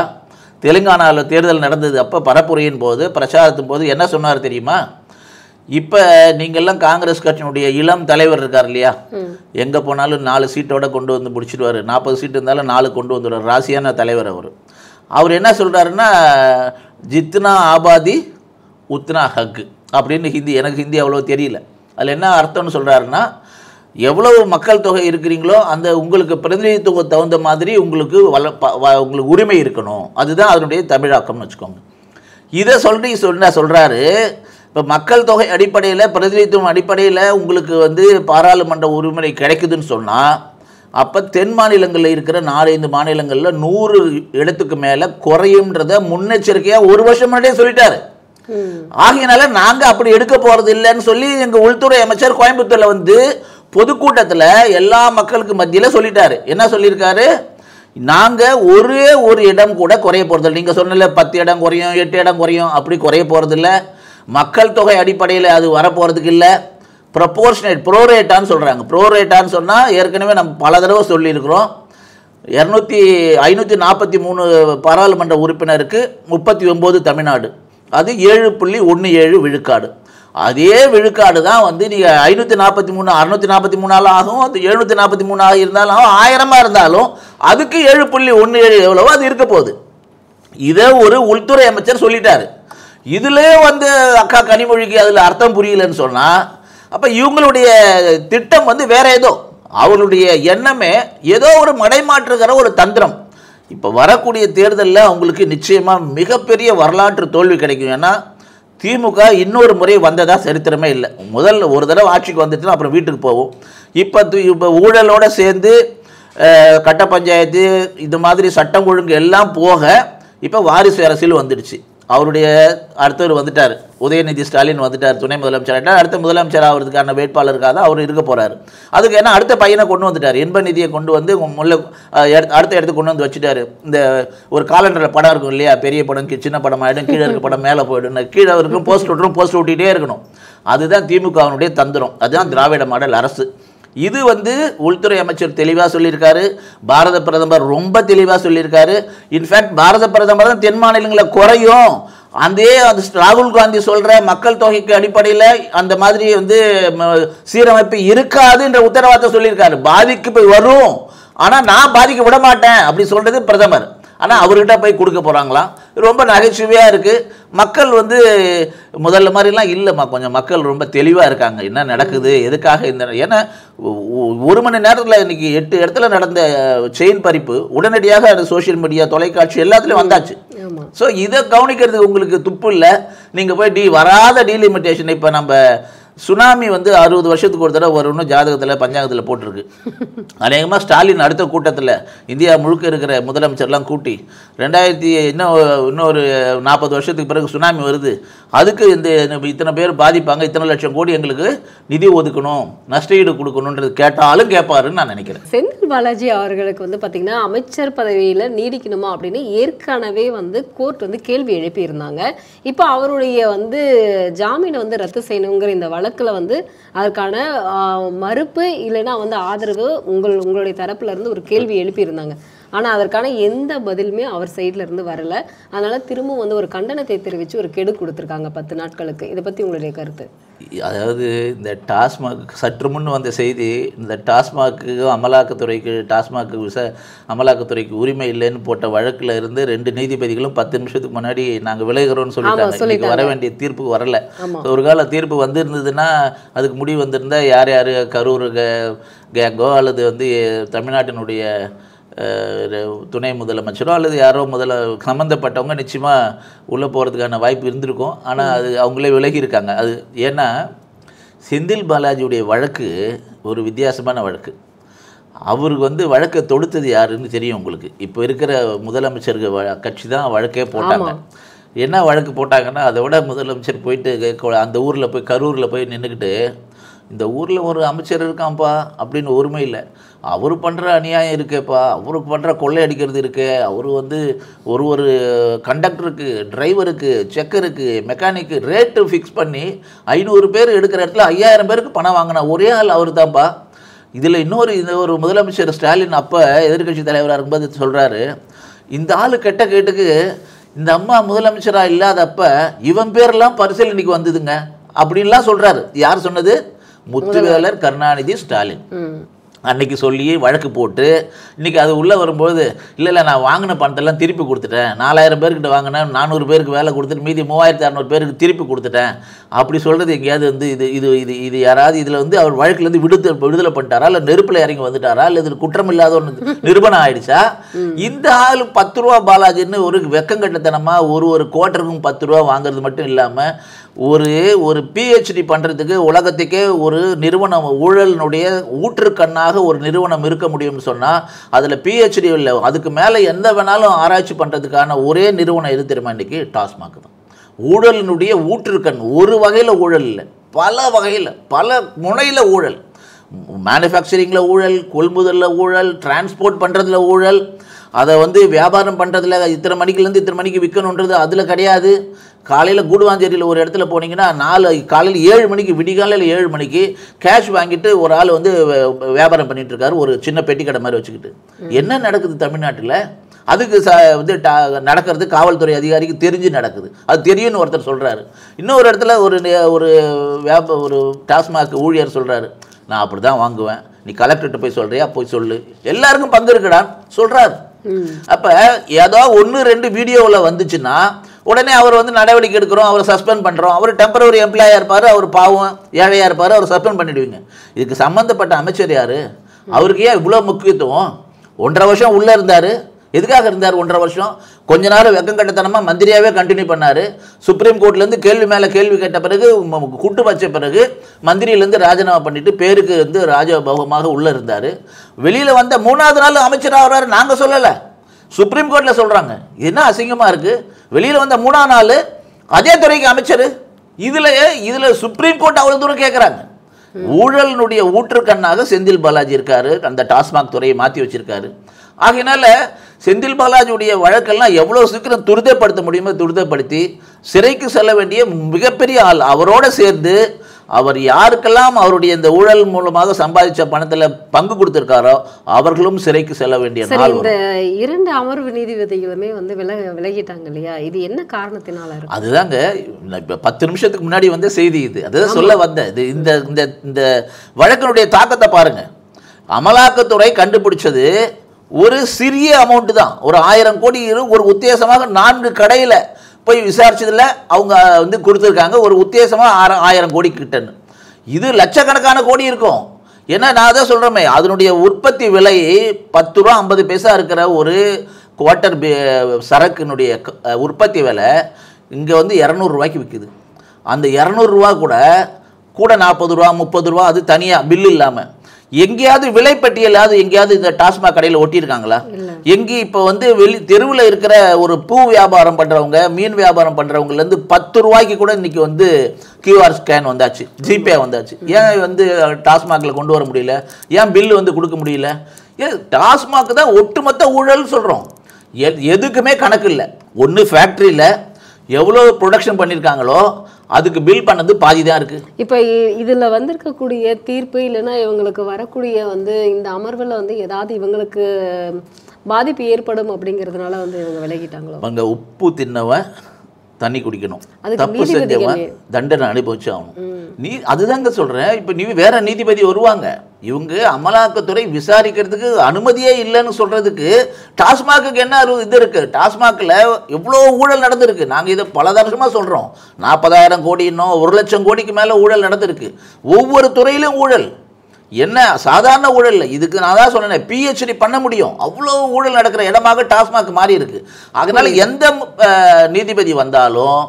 தெலுங்கானாவில் தேர்தல் நடந்தது, அப்போ பரப்புரையின் போது பிரச்சாரத்தின் போது என்ன சொன்னார் தெரியுமா? இப்போ நீங்கள்லாம் காங்கிரஸ் கட்சியினுடைய இளம் தலைவர் இருக்கார் இல்லையா, எங்கே போனாலும் 4 சீட்டோட கொண்டு வந்து முடிச்சுடுவார். 40 சீட்டு இருந்தாலும் 4 கொண்டு வந்துடுவார். ராசியான தலைவர் அவர் என்ன சொல்கிறாருன்னா, ஜித்னா ஆபாதி உத்னா ஹக் அப்படின்னு ஹிந்தி, எனக்கு ஹிந்தி அவ்வளோ தெரியல, அதில் என்ன அர்த்தம்னு சொல்கிறாருன்னா, எவ்வளவு மக்கள் தொகை இருக்கிறீங்களோ அந்த உங்களுக்கு பிரதிநிதித்துவம் தகுந்த மாதிரி உங்களுக்கு உங்களுக்கு உரிமை இருக்கணும், அதுதான் அதனுடைய தமிழாக்கம்னு வச்சுக்கோங்க. இதை சொல்கிறாரு. இப்போ மக்கள் தொகை அடிப்படையில் பிரதிநிதித்துவம் அடிப்படையில் உங்களுக்கு வந்து பாராளுமன்ற உரிமை கிடைக்குதுன்னு சொன்னால், அப்போ தென் மாநிலங்களில் இருக்கிற 4-5 மாநிலங்களில் 100 இடத்துக்கு மேலே குறையும்ன்றத முன்னெச்சரிக்கையாக 1 வருஷம் முன்னாடியே சொல்லிட்டாரு. ஆகையினால நாங்கள் அப்படி எடுக்க போகிறது இல்லைன்னு சொல்லி எங்கள் உள்துறை அமைச்சர் கோயம்புத்தூரில் வந்து பொதுக்கூட்டத்தில் எல்லா மக்களுக்கு மத்தியில் சொல்லிட்டாரு. என்ன சொல்லியிருக்காரு? நாங்கள் ஒரே ஒரு இடம் கூட குறைய போகிறதில்லை. நீங்கள் சொன்னல 10 இடம் குறையும் 8 இடம் குறையும், அப்படி குறைய போகிறதில்ல. மக்கள் தொகை அடிப்படையில் அது வரப்போகிறதுக்கு இல்லை. ப்ரொபோர்ஷனேட் ப்ரோரேட்டான்னு சொல்கிறாங்க. ப்ரோரேட்டான்னு சொன்னால் ஏற்கனவே நம்ம பல தடவை சொல்லியிருக்கிறோம். 543 பாராளுமன்ற உறுப்பினருக்கு 39 தமிழ்நாடு, அது 7.17 விழுக்காடு. அதே விழுக்காடு தான் வந்து நீங்கள் 543 643 ஆகும், அது 743 இருந்தாலும் 1000 இருந்தாலும் அதுக்கு 7.17 எவ்வளவோ அது இருக்க போகுது. இதை ஒரு உள்துறை அமைச்சர் சொல்லிட்டாரு. இதிலே வந்து அக்கா கனிமொழிக்கு அதில் அர்த்தம் புரியலன்னு சொன்னால், அப்போ இவங்களுடைய திட்டம் வந்து வேற ஏதோ, அவர்களுடைய எண்ணமே ஏதோ ஒரு மடைமாற்றுகிற ஒரு தந்திரம். இப்போ வரக்கூடிய தேர்தலில் அவங்களுக்கு நிச்சயமாக மிகப்பெரிய வரலாற்று தோல்வி கிடைக்கும். ஏன்னா திமுக இன்னொரு முறை வந்ததா சரித்திரமே இல்லை. முதல்ல ஒரு தடவை ஆட்சிக்கு வந்துட்டுனா அப்புறம் வீட்டுக்கு போவோம். இப்போ ஊழலோடு சேர்ந்து கட்ட பஞ்சாயத்து இது மாதிரி சட்டம் ஒழுங்கு எல்லாம் போக இப்போ வாரிசு அரசியல் வந்துடுச்சு. அவருடைய அடுத்தவர் வந்துட்டார், உதயநிதி ஸ்டாலின் வந்துட்டார், துணை முதலமைச்சர். அடுத்த முதலமைச்சர் ஆகிறதுக்கான வேட்பாளருக்காக தான் அவர் இருக்க போகிறார். அதுக்கு ஏன்னா அடுத்த பையனை கொண்டு வந்துட்டார், இன்ப நிதியை கொண்டு வந்து அடுத்த இடத்துக்கு கொண்டு வந்து வச்சுட்டாரு. இந்த ஒரு காலண்டரில் படம் இருக்கும் இல்லையா, பெரிய படம் சின்ன படம் ஆகிடும், கீழே இருக்க படம் மேலே போயிடும், கீழே இருக்கும் போஸ்ட் ஓட்டிகிட்டே இருக்கணும். அதுதான் திமுகவினுடைய தந்திரம், அதுதான் திராவிட மாடல் அரசு. இது வந்து உள்துறை அமைச்சர் தெளிவாக சொல்லியிருக்காரு, பாரத பிரதமர் ரொம்ப தெளிவாக சொல்லியிருக்காரு. இன்ஃபேக்ட் பாரத பிரதமர் தான் தென் மாநிலங்களில் குறையும், அந்த ராகுல் காந்தி சொல்கிற மக்கள் தொகைக்கு அடிப்படையில் அந்த மாதிரி வந்து சீரமைப்பு இருக்காதுன்ற உத்தரவாதத்தை சொல்லியிருக்காரு. பாதிக்கு போய் வரும், ஆனால் நான் பாதிக்க விட மாட்டேன் அப்படி சொல்கிறது பிரதமர். ஆனால் அவர்கிட்ட போய் கொடுக்க போகிறாங்களாம். ரொம்ப நகைச்சுவையாக இருக்குது. மக்கள் வந்து முதல்ல மாதிரிலாம் இல்லைம்மா, கொஞ்சம் மக்கள் ரொம்ப தெளிவாக இருக்காங்க, என்ன நடக்குது எதுக்காக இந்த. ஏன்னா 1 மணி நேரத்தில் இன்றைக்கி 8 இடத்துல நடந்த செயின் பறிப்பு உடனடியாக அது சோஷியல் மீடியா தொலைக்காட்சி எல்லாத்துலேயும் வந்தாச்சு. ஸோ இதை கவனிக்கிறதுக்கு உங்களுக்கு துப்பு இல்லை. நீங்கள் போய் வராத டீலிமிட்டேஷன் இப்போ நம்ம சுனாமி வந்து 60 வருஷத்துக்கு ஒரு தடவை வரும்னு ஜாதகத்தில் பஞ்சாங்கத்தில் போட்டிருக்கு. அநேகமாக ஸ்டாலின் அடுத்த கூட்டத்தில் இந்தியா முழுக்க இருக்கிற முதலமைச்சர்லாம் கூட்டி இன்னொரு 40 வருஷத்துக்கு பிறகு சுனாமி வருது, அதுக்கு இத்தனை பேர் பாதிப்பாங்க, இத்தனை லட்சம் கோடி எங்களுக்கு நிதி ஒதுக்கணும், நஷ்டஈடு கொடுக்கணுன்றது கேட்டாலும் கேட்பாருன்னு நான் நினைக்கிறேன். செந்தில் பாலாஜி அவர்களுக்கு வந்து பார்த்தீங்கன்னா அமைச்சர் பதவியில் நீடிக்கணுமா அப்படின்னு ஏற்கனவே வந்து கோர்ட் வந்து கேள்வி எழுப்பியிருந்தாங்க. இப்போ அவருடைய வந்து ஜாமீனை வந்து ரத்து செய்யணுங்கிற இந்த வழக்கில் வந்து அதற்கான மறுப்பு இல்லைன்னா வந்து ஆதரவு உங்களுடைய தரப்புல இருந்து ஒரு கேள்வி எழுப்பியிருந்தாங்க. ஆனால் அதற்கான எந்த பதிலுமே அவர் சைடில் இருந்து வரல. அதனால திரும்ப வந்து ஒரு கண்டனத்தை தெரிவித்து ஒரு கெடு கொடுத்துருக்காங்க 10 நாட்களுக்கு. இதை பற்றி உங்களுடைய கருத்து? அதாவது இந்த டாஸ்மாக் சற்று முன் வந்த செய்தி, இந்த டாஸ்மாக்கு அமலாக்கத்துறைக்கு உரிமை இல்லைன்னு போட்ட வழக்கில் இருந்து 2 நீதிபதிகளும் 10 நிமிஷத்துக்கு முன்னாடி நாங்கள் விளைகிறோம்னு சொல்லிட்டாங்க. வர வேண்டிய தீர்ப்பு வரல. ஒரு கால தீர்ப்பு வந்திருந்ததுன்னா அதுக்கு முடிவு வந்திருந்தா யார் யார் கரூர் கேங்கோ அல்லது வந்து தமிழ்நாட்டினுடைய துணை முதலமைச்சரோ அல்லது யாரோ சம்மந்தப்பட்டவங்க நிச்சயமாக உள்ளே போகிறதுக்கான வாய்ப்பு இருந்திருக்கும். ஆனால் அது அவங்களே விலகி இருக்காங்க. அது ஏன்னா செந்தில் பாலாஜியுடைய வழக்கு ஒரு வித்தியாசமான வழக்கு. அவருக்கு வந்து வழக்கை தொடுத்தது யாருன்னு தெரியும் உங்களுக்கு. இப்போ இருக்கிற முதலமைச்சருக்கு கட்சி தான் வழக்கே போட்டாங்க. என்ன வழக்கு போட்டாங்கன்னா, அதை விட முதலமைச்சர் போயிட்டு அந்த ஊரில் போய் கரூரில் போய் நின்றுக்கிட்டு, இந்த ஊரில் ஒரு அமைச்சர் இருக்கான்ப்பா அப்படின்னு ஒருமை இல்லை, அவர் பண்ணுற அநியாயம் இருக்கேப்பா, அவருக்கு பண்ணுற கொள்ளை அடிக்கிறது இருக்கே, அவர் வந்து ஒரு கண்டக்டருக்கு, டிரைவருக்கு, செக்கருக்கு, மெக்கானிக்கு ரேட்டு ஃபிக்ஸ் பண்ணி 500 பேர் எடுக்கிற இடத்துல 5000 பேருக்கு பணம் வாங்கினா ஒரே ஆள் அவர் தான்ப்பா. இதில் ஒரு முதலமைச்சர் ஸ்டாலின் அப்போ எதிர்கட்சி தலைவராக இருக்கும்போது சொல்கிறாரு, இந்த ஆள் கெட்ட கேட்டுக்கு இந்த அம்மா முதலமைச்சராக இல்லாதப்ப இவன் பேரெல்லாம் பரிசீலனைக்கு வந்ததுங்க அப்படின்லாம் சொல்கிறாரு. யார் சொன்னது? முத்துவேலர் கருணாநிதி ஸ்டாலின் அன்னைக்கு சொல்லி வழக்கு போட்டு இன்றைக்கி அது உள்ளே வரும்போது இல்லை நான் வாங்கின பணத்தெல்லாம் திருப்பி கொடுத்துட்டேன், 4000 பேர்கிட்ட வாங்கினேன், 400 பேருக்கு வேலை கொடுத்துட்டு மீதி 3600 பேருக்கு திருப்பி கொடுத்துட்டேன் அப்படி சொல்கிறது எங்கேயாவது வந்து இது யாராவது இதில் வந்து அவர் வழக்குலேருந்து விடுதலை பண்ணிட்டாரா, இல்லை நெருப்பில் இறங்கி வந்துட்டாரா, இல்லை இதில் குற்றம் இல்லாத ஒன்று நிரூபணம் ஆயிடுச்சா? இந்த ஆள் 10 ரூபா பாலாஜின்னு ஒரு வெக்கங்கட்டத்தனமாக ஒரு குவார்ட்டருக்கும் 10 ரூபா வாங்குறது மட்டும் இல்லாமல் ஒரு பிஹெச்டி பண்ணுறதுக்கு உலகத்துக்கே ஒரு நிறுவனம் ஊழலினுடைய ஊற்றுக்கண்ணாக ஒரு நிறுவனம் இருக்க முடியும்னு சொன்னால் அதில் பிஹெச்டி இல்லை, அதுக்கு மேலே எந்த வேணாலும் ஆராய்ச்சி பண்ணுறதுக்கான ஒரே நிறுவனம் எது தெரியுமா? இன்றைக்கி டாஸ்மாக் தான். ஊழலினுடைய ஊற்றுக்கண். ஒரு வகையில் ஊழல் இல்லை, பல வகையில் பல முனையில் ஊழல். மேனுஃபேக்சரிங்கில் ஊழல், கொள்முதலில் ஊழல், டிரான்ஸ்போர்ட் பண்ணுறதுல ஊழல், அதை வந்து வியாபாரம் பண்ணுறதுல இத்தனை மணிக்குலேருந்து இத்தனை மணிக்கு விற்கணுன்றது அதில் கிடையாது. காலையில் கூடுவாஞ்சேரியில் ஒரு இடத்துல போனீங்கன்னா காலையில் 7 மணிக்கு விடிகாலையில் 7 மணிக்கு கேஷ் வாங்கிட்டு ஒரு ஆள் வந்து வியாபாரம் பண்ணிகிட்ருக்காரு, ஒரு சின்ன பெட்டி கடை மாதிரி வச்சுக்கிட்டு. என்ன நடக்குது தமிழ்நாட்டில்? அதுக்கு வந்து நடக்கிறது காவல்துறை அதிகாரிக்கு தெரிஞ்சு நடக்குது. அது தெரியும்னு ஒருத்தர் சொல்கிறாரு. இன்னொரு இடத்துல ஒரு டாஸ்மாக் ஊழியர் சொல்கிறாரு, நான் அப்படி தான் வாங்குவேன், நீ கலெக்டர்கிட்ட போய் சொல்கிறியா, போய் சொல்லு, எல்லாருக்கும் பங்கு இருக்குடான்னு சொல்கிறாரு. அப்போ ஏதோ 1-2 வீடியோவில் வந்துச்சுன்னா உடனே அவர் வந்து நடவடிக்கை எடுக்கிறோம், அவரை சஸ்பெண்ட் பண்ணுறோம். அவர் டெம்பரவரி எம்ப்ளாயாக இருப்பார், அவர் பாவம் ஏழையாக இருப்பார், அவர் சஸ்பெண்ட் பண்ணிடுவீங்க. இதுக்கு சம்மந்தப்பட்ட அமைச்சர் யார்? அவருக்கு ஏன் இவ்வளோ முக்கியத்துவம்? 1.5 வருஷம் உள்ளே இருந்தார். எதுக்காக இருந்தார் 1.5 வருஷம்? கொஞ்ச நேரம் வெக்கங்கட்டத்தனமாக மந்திரியாகவே கண்டினியூ பண்ணார். சுப்ரீம் கோர்ட்லேருந்து கேள்வி மேலே கேள்வி கேட்ட பிறகு கூட்டு வச்ச பிறகு மந்திரியிலேருந்து ராஜினாமா பண்ணிவிட்டு பேருக்கு வந்து ராஜபோகமாக உள்ளே இருந்தார். வெளியில் வந்த 3ஆவது நாள் அமைச்சராக வர்றாரு. நாங்கள் சொல்லலை, சுப்ரீம் கோர்ட்டில் சொல்கிறாங்க. என்ன அசிங்கமாக இருக்குது? வெளியில் வந்த 3ஆம் நாள் அதே துறைக்கு அமைச்சர். இதில் சுப்ரீம் கோர்ட் அவ்வளோ தூரம் கேட்குறாங்க. ஊழலினுடைய ஊற்றுக்கண்ணாக செந்தில் பாலாஜி இருக்காரு, அந்த டாஸ்மாக் துறையை மாற்றி வச்சிருக்காரு. ஆகையினால செந்தில் பாலாஜியுடைய வழக்கெல்லாம் எவ்வளோ சீக்கிரம் துரிதப்படுத்த முடியுமோ துரிதப்படுத்தி சிறைக்கு செல்ல வேண்டிய மிகப்பெரிய ஆள். அவரோடு சேர்ந்து அவர் யாருக்கெல்லாம் அவருடைய இந்த ஊழல் மூலமாக சம்பாதிச்ச பணத்தில் பங்கு கொடுத்திருக்காரோ அவர்களும் சிறைக்கு செல்ல வேண்டிய நாள். இந்த 2 அமர்வு நீதிபதிகளுமே வந்து விலகிட்டாங்க இல்லையா? இது என்ன காரணத்தினால இருக்கு? அதுதாங்க இப்போ 10 நிமிஷத்துக்கு முன்னாடி வந்த செய்தி இது. அதுதான் சொல்ல வந்தேன். இது இந்த வழக்கினுடைய தாக்கத்தை பாருங்க. அமலாக்கத்துறை கண்டுபிடிச்சது ஒரு சிறிய அமௌண்ட் தான், ஒரு 1000 கோடி. ஒரு உத்தேசமாக 4 கடையில் போய் விசாரிச்சதில் அவங்க வந்து கொடுத்துருக்காங்க ஒரு உத்தேசமாக 1000 கோடி கிட்டன்னு. இது லட்சக்கணக்கான கோடி இருக்கும். ஏன்னா நான் தான் சொல்கிறேமே, அதனுடைய உற்பத்தி விலை 10 ரூபா 50 பைசா இருக்கிற ஒரு குவார்ட்டர் சரக்குனுடைய உற்பத்தி விலை இங்கே வந்து 200 ரூபாய்க்கு விற்குது. அந்த 200 ரூபா கூட கூட 40 ரூபா 30 ரூபா, அது தனியாக பில்லு இல்லாமல். எங்கேயாவது விலைப்பட்டியலாவது எங்கேயாவது இந்த டாஸ்மாக் கடையில் ஒட்டியிருக்காங்களா? எங்கேயும் இப்போ வந்து தெருவில் இருக்கிற ஒரு பூ வியாபாரம் பண்ணுறவங்க, மீன் வியாபாரம் பண்ணுறவங்கலேருந்து 10 ரூபாய்க்கு கூட இன்றைக்கி வந்து கியூஆர் ஸ்கேன் வந்தாச்சு, ஜிபே வந்தாச்சு. ஏன் வந்து டாஸ்மாகில் கொண்டு வர முடியல? ஏன் பில்லு வந்து கொடுக்க முடியல? ஏன் டாஸ்மாக் தான் ஒட்டுமொத்த ஊழல் சொல்கிறோம். எதுக்குமே கணக்கு இல்லை. ஒன்று ஃபேக்ட்ரியில் எவ்வளோ ப்ரொடக்ஷன் பண்ணியிருக்காங்களோ அதுக்கு பில் பண்ணது பாதி தான் இருக்குது. இப்போ இதில் வந்திருக்கக்கூடிய தீர்ப்பு இல்லைன்னா இவங்களுக்கு வரக்கூடிய வந்து இந்த அமர்வில் வந்து ஏதாவது இவங்களுக்கு பாதிப்பு ஏற்படும் அப்படிங்கிறதுனால வந்து இவங்க விலகிட்டாங்களோ? அங்கே உப்பு தின்னவன் தண்ணி குடிக்கணும், தப்பு செஞ்சவன் தண்டனை அனுபவிச்சு ஆகணும். அதுதாங்க சொல்கிறேன். இப்போ வேற நீதிபதி வருவாங்க. இவங்க அமலாக்கத்துறை விசாரிக்கிறதுக்கு அனுமதியே இல்லைன்னு சொல்கிறதுக்கு டாஸ்மாக்கு என்ன இது இருக்குது? டாஸ்மாகில் எவ்வளோ ஊழல் நடந்திருக்கு. நாங்கள் இதை பல வருஷமாக சொல்கிறோம். 40,000 கோடி, இன்னும் 1,00,000 கோடிக்கு மேலே ஊழல் நடந்திருக்கு. ஒவ்வொரு துறையிலும் ஊழல். என்ன சாதாரண ஊழல் இல்லை. இதுக்கு நான் தான் சொன்னேன், PhD பண்ண முடியும். அவ்வளோ ஊழல் நடக்கிற இடமாக டாஸ்மாக் மாறி இருக்கு. அதனால எந்த நீதிபதி வந்தாலும்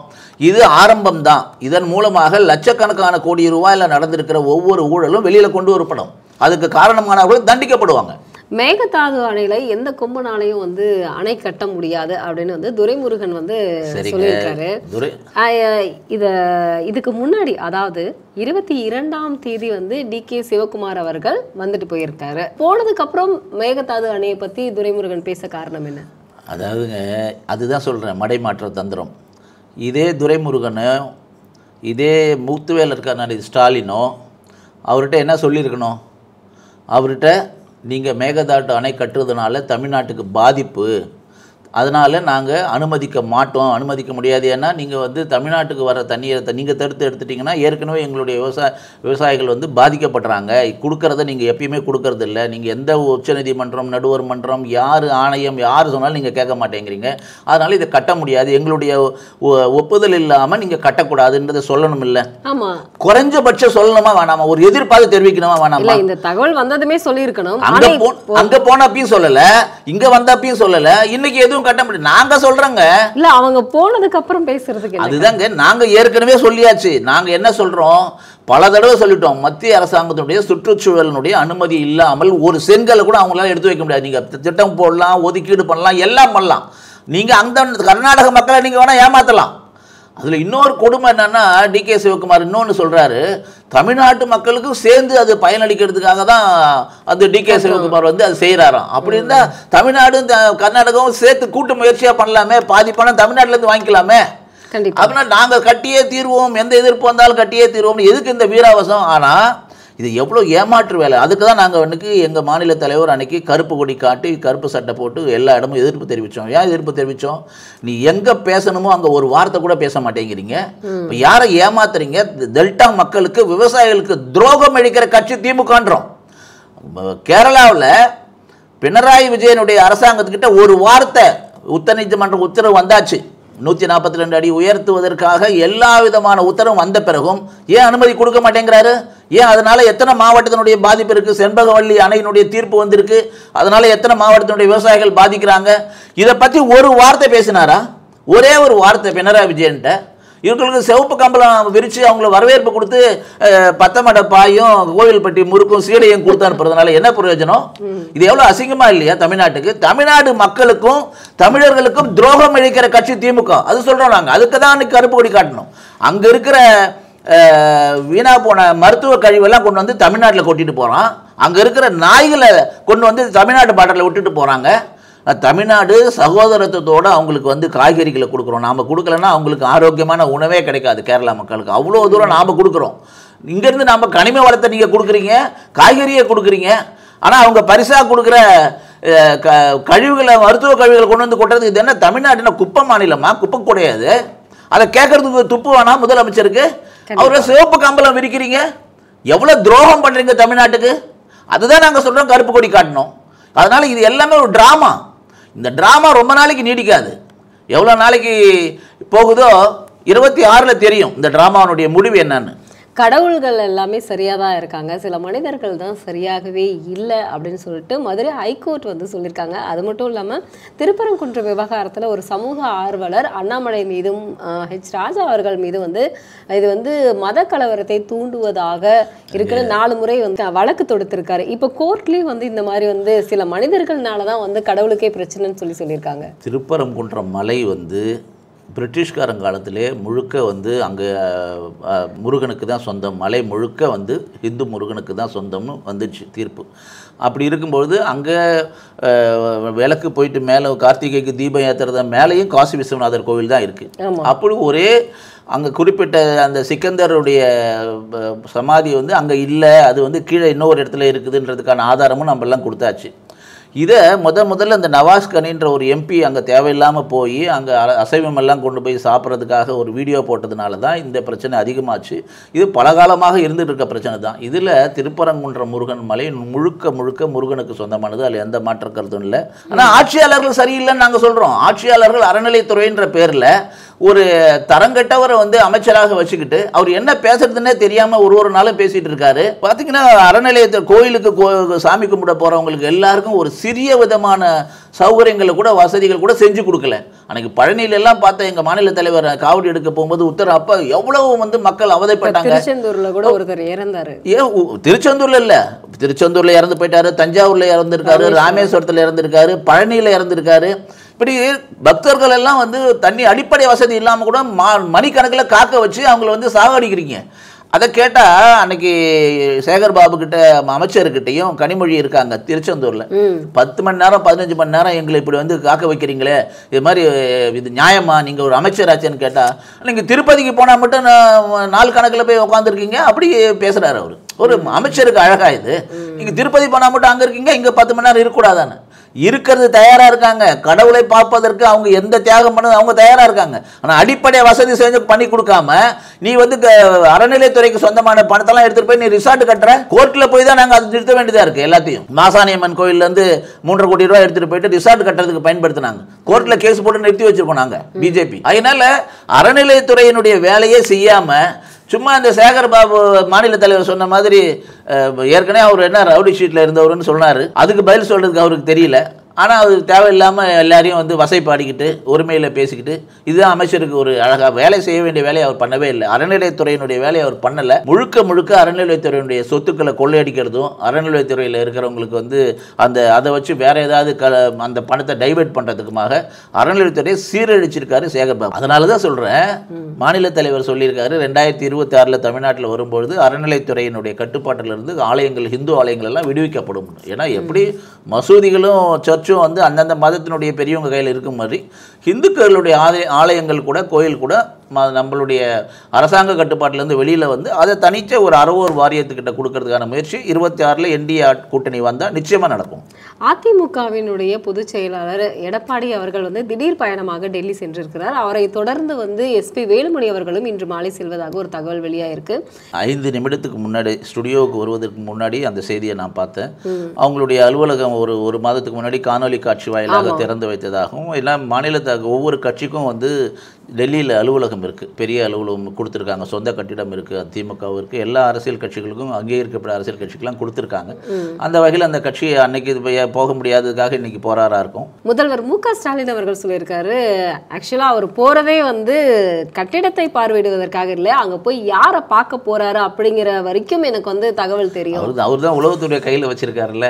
இது ஆரம்பம் தான். இதன் மூலமாக லட்சக்கணக்கான கோடி ரூபாயில் நடந்திருக்கிற ஒவ்வொரு ஊழலும் வெளியில் கொண்டு வரப்படும். அதுக்கு காரணமானவர்கள் தண்டிக்கப்படுவாங்க. மேகதாது அணையில எந்த கொம்பனாலையும் வந்து அணை கட்ட முடியாது அப்படின்னு வந்து துரைமுருகன் வந்து சொல்லியிருக்காரு. இதுக்கு முன்னாடி அதாவது 22ஆம் தேதி வந்து DK சிவகுமார் அவர்கள் வந்துட்டு போயிருக்காரு. போனதுக்கு அப்புறம் மேகதாது அணையை பத்தி துரைமுருகன் பேச காரணம் என்ன? அதாவதுங்க, அதுதான் சொல்றேன், மடைமாற்ற தந்திரம். இதே துரைமுருகனோ இதே மூத்துவேல் இருக்காரு ஸ்டாலினோ அவர்கிட்ட என்ன சொல்லியிருக்கணும்? அவர்கிட்ட நீங்கள் மேகதாட்டு அணை கட்டுறதுனால தமிழ்நாட்டுக்கு பாதிப்பு, அதனால் நாங்கள் அனுமதிக்க மாட்டோம், அனுமதிக்க முடியாது. ஏன்னா நீங்கள் வந்து தமிழ்நாட்டுக்கு வர தண்ணியை நீங்கள் எடுத்துட்டிங்கன்னா ஏற்கனவே எங்களுடைய விவசாயிகள் வந்து பாதிக்கப்படுறாங்க. கொடுக்கறத நீங்கள் எப்பயுமே கொடுக்கறது இல்லை. நீங்கள் எந்த உச்சநீதிமன்றம், நடுவர் மன்றம், யார் ஆணையம் யார் சொன்னாலும் நீங்கள் கேட்க மாட்டேங்கிறீங்க. அதனால் இதை கட்ட முடியாது, எங்களுடைய ஒப்புதல் இல்லாமல் நீங்கள் கட்டக்கூடாதுன்றதை சொல்லணும். இல்லை, ஆமாம், குறைஞ்சபட்சம் சொல்லணுமா வேணாமா? ஒரு எதிர்பார்த்து தெரிவிக்கணுமா வேணாமா? இந்த தகவல் வந்ததுமே சொல்லியிருக்கணும். அங்கே போனப்பையும் சொல்லலை, இங்கே வந்தப்பையும் சொல்லலை, இன்னைக்கு எதுவும் கட்ட முடியும். நாங்க சொல்றோங்க, இல்ல அவங்க போனதுக்கு அப்புறம் பேசுறதுக்கு அதுதாங்க. நாங்க ஏற்கனவே சொல்லியாச்சு. நாங்க என்ன சொல்றோம், பல தடவை சொல்லிட்டோம். மத்திய அரசாங்கத்தினுடைய சுற்றுச்சூழலினுடைய அனுமதி இல்லாமல் ஒரு செங்கலை கூட அவங்களால எடுத்து வைக்க முடியாது. நீங்க திட்டம் போடலாம், ஒதுக்கீடு பண்ணலாம், எல்லாம் பண்ணலாம். நீங்க அந்த கர்நாடக மக்களை நீங்க வேணா ஏமாத்தலாம். அதில் இன்னொரு கொடுமை என்னன்னா, DK சிவகுமார் இன்னொன்று சொல்கிறாரு, தமிழ்நாட்டு மக்களுக்கும் சேர்ந்து அது பயனளிக்கிறதுக்காக தான் அது DK சிவகுமார் வந்து அது செய்கிறாராம். அப்படி இருந்தால் தமிழ்நாடும் கர்நாடகாவும் சேர்த்து கூட்டு முயற்சியாக பண்ணலாமே, பாதி பணம் தமிழ்நாட்டிலேருந்து வாங்கிக்கலாமே. அப்படின்னா நாங்கள் கட்டியே தீர்வோம், எந்த எதிர்ப்பு வந்தாலும் கட்டியே தீர்வோம். எதுக்கு இந்த வீராவசம்? ஆனால் இது எவ்வளோ ஏமாற்று வேலை. அதுக்கு தான் நாங்கள் அன்றைக்கி எங்கள் மாநில தலைவர் அன்றைக்கி கருப்பு கொடி காட்டி கருப்பு சட்டை போட்டு எல்லா இடமும் எதிர்ப்பு தெரிவித்தோம். ஏன் எதிர்ப்பு தெரிவித்தோம்? நீ எங்கே பேசணுமோ அங்கே ஒரு வார்த்தை கூட பேச மாட்டேங்கிறீங்க. இப்போ யாரை ஏமாத்துறீங்க? டெல்டா மக்களுக்கு, விவசாயிகளுக்கு துரோகம் அளிக்கிற கட்சி திமுகன்றோம். கேரளாவில் பினராயி விஜயனுடைய அரசாங்கத்துக்கிட்ட ஒரு வார்த்தை, உச்சநீதிமன்ற உத்தரவு வந்தாச்சு, 142 அடி உயர்த்துவதற்காக எல்லா விதமான உத்தரவும் வந்த பிறகும் ஏன் அனுமதி கொடுக்க மாட்டேங்கிறாரு? ஏன்? அதனால எத்தனை மாவட்டத்தினுடைய பாதிப்பு இருக்கு? செண்பகவல்லி அணையினுடைய தீர்ப்பு வந்திருக்கு, அதனால எத்தனை மாவட்டத்தினுடைய விவசாயிகள் பாதிக்கிறாங்க? இதை பற்றி ஒரு வார்த்தை பேசினாரா? ஒரே ஒரு வார்த்தை பினராயி விஜயன்ட்ட. இவங்களுக்கு சிவப்பு கம்பளம் விரித்து அவங்கள வரவேற்பு கொடுத்து பத்தமட பாயும் கோவில்பட்டி முறுக்கும் சீடையும் கொடுத்து அனுப்புறதுனால என்ன பிரயோஜனம்? இது எவ்வளோ அசிங்கமா இல்லையா தமிழ்நாட்டுக்கு? தமிழ்நாடு மக்களுக்கும் தமிழர்களுக்கும் துரோகம் இழைக்கிற கட்சி திமுக. அது சொல்றோம் நாங்கள். அதுக்கு தான் அன்னைக்கு கருப்பு கொடி காட்டணும். அங்கே இருக்கிற வீணா போன மருத்துவ கழிவெல்லாம் கொண்டு வந்து தமிழ்நாட்டில் கொட்டிட்டு போகிறான். அங்கே இருக்கிற நாய்களை கொண்டு வந்து தமிழ்நாட்டு பாட்டில் விட்டுட்டு போகிறாங்க. தமிழ்நாடு சகோதரத்துவத்தோடு அவங்களுக்கு வந்து காய்கறிகளை கொடுக்குறோம். நாம் கொடுக்கலன்னா அவங்களுக்கு ஆரோக்கியமான உணவே கிடைக்காது. கேரளா மக்களுக்கு அவ்வளோ தூரம் நாம் கொடுக்குறோம். இங்கேருந்து நாம் கனிம வளத்தை நீங்கள் கொடுக்குறீங்க, காய்கறியை கொடுக்குறீங்க. ஆனால் அவங்க பரிசாக கொடுக்குற கழிவுகளை, மருத்துவ கழிவுகளை கொண்டு வந்து கொட்டுறது. இது என்ன தமிழ்நாடுனா குப்பை மாநிலமா? குப்பை கிடையாது. அதை கேட்கறதுக்கு துப்பு வேணாம் முதலமைச்சருக்கு? அவரை சிவப்பு கம்பளம் விரிக்கிறீங்க. எவ்வளோ துரோகம் பண்ணுறீங்க தமிழ்நாட்டுக்கு? அதுதான் நாங்கள் சொல்கிறோம், கருப்பு கொடி காட்டணும். அதனால் இது எல்லாமே ஒரு ட்ராமா. இந்த ட்ராமா ரொம்ப நாளைக்கு நீடிக்காது. எவ்வளோ நாளைக்கு போகுதோ 26ல் தெரியும் இந்த ட்ராமாவுடைய முடிவு என்னன்னு. கடவுள்கள் எல்லாமே சரியாக தான் இருக்காங்க, சில மனிதர்கள் தான் சரியாகவே இல்லை அப்படின்னு சொல்லிட்டு மதுரை ஹைகோர்ட் வந்து சொல்லியிருக்காங்க. அது மட்டும் இல்லாமல் திருப்பரங்குன்ற விவகாரத்தில் ஒரு சமூக ஆர்வலர் அண்ணாமலை மீதும் ஹெச் ராஜா அவர்கள் மீது வந்து இது வந்து மத கலவரத்தை தூண்டுவதாக இருக்குன்னு 4 முறை வந்து வழக்கு தொடுத்திருக்காரு. இப்போ கோர்ட்லேயும் வந்து இந்த மாதிரி வந்து சில மனிதர்கள்னால தான் வந்து கடவுளுக்கே பிரச்சனைன்னு சொல்லியிருக்காங்க. திருப்பரங்குன்றம் மலை வந்து பிரிட்டிஷ்காரன் காலத்திலே முழுக்க வந்து அங்கே முருகனுக்கு தான் சொந்தம், மலை முழுக்க வந்து இந்து முருகனுக்கு தான் சொந்தம்னு வந்துச்சு தீர்ப்பு. அப்படி இருக்கும்பொழுது அங்கே விளக்கு போயிட்டு மேலே கார்த்திகைக்கு தீபம் ஏற்றுறத மேலேயும் காசி விஸ்வநாதர் கோவில் தான் இருக்குது. அப்படி ஒரே அங்கே குறிப்பிட்ட அந்த சிக்கந்தருடைய சமாதி வந்து அங்கே இல்லை, அது வந்து கீழே இன்னொரு இடத்துல இருக்குதுன்றதுக்கான ஆதாரமும் நம்மெல்லாம் கொடுத்தாச்சு. இதை முதல்ல இந்த நவாஸ் கனின்ற ஒரு எம்பி அங்கே தேவையில்லாமல் போய் அங்கே அசைவமெல்லாம் கொண்டு போய் சாப்பிட்றதுக்காக ஒரு வீடியோ போட்டதுனால தான் இந்த பிரச்சனை அதிகமாச்சு. இது பல காலமாக இருந்துட்டு இருக்க பிரச்சனை தான். இதில் திருப்பரங்குன்ற முருகன் மலை முழுக்க முருகனுக்கு சொந்தமானது, அதில் எந்த மாற்ற கருத்தும் இல்லை. ஆனால் ஆட்சியாளர்கள் சரியில்லைன்னு நாங்கள் சொல்கிறோம். ஆட்சியாளர்கள் அறநிலைத்துறைன்ற பேரில் ஒரு தரங்கட்டவரை வந்து அமைச்சராக வச்சுக்கிட்டு அவர் என்ன பேசுறதுன்னே தெரியாமல் ஒரு நாளும் பேசிகிட்டு இருக்காரு. பார்த்தீங்கன்னா அறநிலையத்தை கோயிலுக்கு சாமி கும்பிட போகிறவங்களுக்கு எல்லாருக்கும் ஒரு சிறிய விதமான சௌகரியங்களை கூட வசதிகள் கூட செஞ்சு கொடுக்கல. அன்னைக்கு பழனியிலெல்லாம் பார்த்த எங்கள் மாநில தலைவர் காவடி எடுக்க போகும்போது உத்தரவு அப்போ எவ்வளவு வந்து மக்கள் அவதைப்பட்டாங்க. திருச்செந்தூர்ல கூட ஒருத்தர் இறந்தாரு. திருச்செந்தூர்ல இல்லை, திருச்செந்தூர்ல இறந்து போயிட்டாரு, தஞ்சாவூர்ல இறந்துருக்காரு, ராமேஸ்வரத்தில் இறந்துருக்காரு, பழனியில் இறந்துருக்காரு. இப்படி பக்தர்கள் எல்லாம் வந்து தண்ணி அடிப்படை வசதி இல்லாமல் கூட மணிக்கணக்கில் காக்க வச்சு அவங்கள வந்து சாகடிக்கிறீங்க. அதை கேட்டால் அன்னைக்கு சேகர் பாபு கிட்ட அமைச்சர்கிட்டையும் கனிமொழி இருக்காங்க திருச்செந்தூரில், 10 மணி நேரம் 15 மணி நேரம் எங்களை இப்படி வந்து காக்க வைக்கிறீங்களே, இது மாதிரி இது நியாயமா, நீங்கள் ஒரு அமைச்சராச்சேன்னு கேட்டால் நீங்கள் திருப்பதிக்கு போனால் மட்டும் நாள் கணக்கில் போய் உட்காந்துருக்கீங்க அப்படி பேசுகிறாரு அவர். ஒரு அமைச்சருக்கு அழகா இது? நீங்கள் திருப்பதி போனால் மட்டும் அங்கே இருக்கீங்க, இங்கே 10 மணி நேரம் இருக்கக்கூடாதான்னு. இருக்கிறது தயாராக இருக்காங்க, கடவுளை பார்ப்பதற்கு அவங்க எந்த தியாகம் பண்ணது அவங்க தயாராக இருக்காங்க. ஆனால் அடிப்படை வசதி செஞ்சு பண்ணி கொடுக்காம நீ வந்து அறநிலைத்துறைக்கு சொந்தமான பணத்தெல்லாம் எடுத்துகிட்டு போய் நீ ரிசார்ட் கட்டுற, கோர்ட்டில் போய் தான் நாங்கள் அதை நிறுத்த வேண்டியதாக இருக்குது. எல்லாத்தையும் மாசாணியம்மன் கோயிலேருந்து 3.5 கோடி ரூபாய் எடுத்துகிட்டு போயிட்டு ரிசார்ட் கட்டுறதுக்கு பயன்படுத்தினாங்க. கோர்ட்டில் கேஸ் போட்டு நிறுத்தி வச்சிருக்கோம் நாங்கள் பிஜேபி. அதனால அறநிலையத்துறையினுடைய வேலையே செய்யாமல் சும்மா இந்த சேகர் பாபு மாநில தலைவர் சொன்ன மாதிரி ஏற்கனவே அவர் என்ன ரவுடி ஷீட்டில் இருந்தவருன்னு சொன்னார், அதுக்கு பதில் சொல்கிறதுக்கு அவருக்கு தெரியல. ஆனால் அது தேவையில்லாமல் எல்லாரையும் வந்து வசைப்பாடிக்கிட்டு உரிமையில் பேசிக்கிட்டு இதுதான் அமைச்சருக்கு ஒரு அழகாக வேலை செய்ய வேண்டிய வேலையை அவர் பண்ணவே இல்லை. அறநிலையத்துறையினுடைய வேலையை அவர் பண்ணலை. முழுக்க அறநிலையத்துறையினுடைய சொத்துக்களை கொள்ளையடிக்கிறதும் அறநிலையத்துறையில் இருக்கிறவங்களுக்கு வந்து அதை வச்சு வேற ஏதாவது அந்த பணத்தை டைவெர்ட் பண்ணுறதுக்குமாக அறநிலையத்துறையை சீரழிச்சிருக்காரு சேகர் பாபு. அதனால தான் சொல்கிறேன், மாநில தலைவர் சொல்லியிருக்காரு 2026 தமிழ்நாட்டில் வரும்பொழுது அறநிலையத்துறையினுடைய கட்டுப்பாட்டிலிருந்து ஆலயங்கள், இந்து ஆலயங்கள் எல்லாம் விடுவிக்கப்படும். ஏன்னா எப்படி மசூதிகளும் சர்ச்சும் வந்து அந்தந்த மதத்தினுடைய பெரியவங்க கையில் இருக்கும் மாதிரி இந்துக்களுடைய ஆலயங்கள் கூட கோயில் கூட நம்மளுடைய அரசாங்க கட்டுப்பாட்டிலேருந்து வெளியில் வந்து அதை தனிச்ச ஒரு அறவோர் வாரியத்துக்கிட்ட கொடுக்கறதுக்கான முயற்சி 26 என்டிஏ கூட்டணி வந்தால் நிச்சயமாக நடக்கும். அதிமுகவினுடைய பொதுச் செயலாளர் எடப்பாடி அவர்கள் வந்து திடீர் பயணமாக டெல்லி சென்றிருக்கிறார். அவரை தொடர்ந்து வந்து SP வேலுமணி அவர்களும் இன்று மாலை செல்வதாக ஒரு தகவல் வெளியாயிருக்கு. 5 நிமிடத்துக்கு முன்னாடி ஸ்டுடியோவுக்கு வருவதற்கு முன்னாடி அந்த செய்தியை நான் பார்த்தேன். அவங்களுடைய அலுவலகம் ஒரு மாதத்துக்கு முன்னாடி காணொலி காட்சி வாயிலாக திறந்து வைத்ததாகவும், எல்லாம் மாநிலத்தை ஒவ்வொரு கட்சிக்கும் வந்து டெல்லியில் அலுவலகம் இருக்குது, பெரிய அலுவலகம் கொடுத்துருக்காங்க, சொந்த கட்டிடம் இருக்குது, திமுகவும் இருக்குது, எல்லா அரசியல் கட்சிகளுக்கும் அங்கீகரிக்கப்பட்ட அரசியல் கட்சிக்கெல்லாம் கொடுத்துருக்காங்க. அந்த வகையில் அந்த கட்சி அன்னைக்கு போக முடியாததுக்காக இன்னைக்கு போராடாக இருக்கும். முதல்வர் MK ஸ்டாலின் அவர்கள் சொல்லியிருக்காரு, ஆக்சுவலாக அவர் போகிறதே வந்து கட்டிடத்தை பார்வையிடுவதற்காக இல்லை, அங்கே போய் யாரை பார்க்க போகிறாரு அப்படிங்கிற வரைக்கும் எனக்கு வந்து தகவல் தெரியும். அவர் தான் உளவுத்துறை கையில் வச்சிருக்காருல்ல,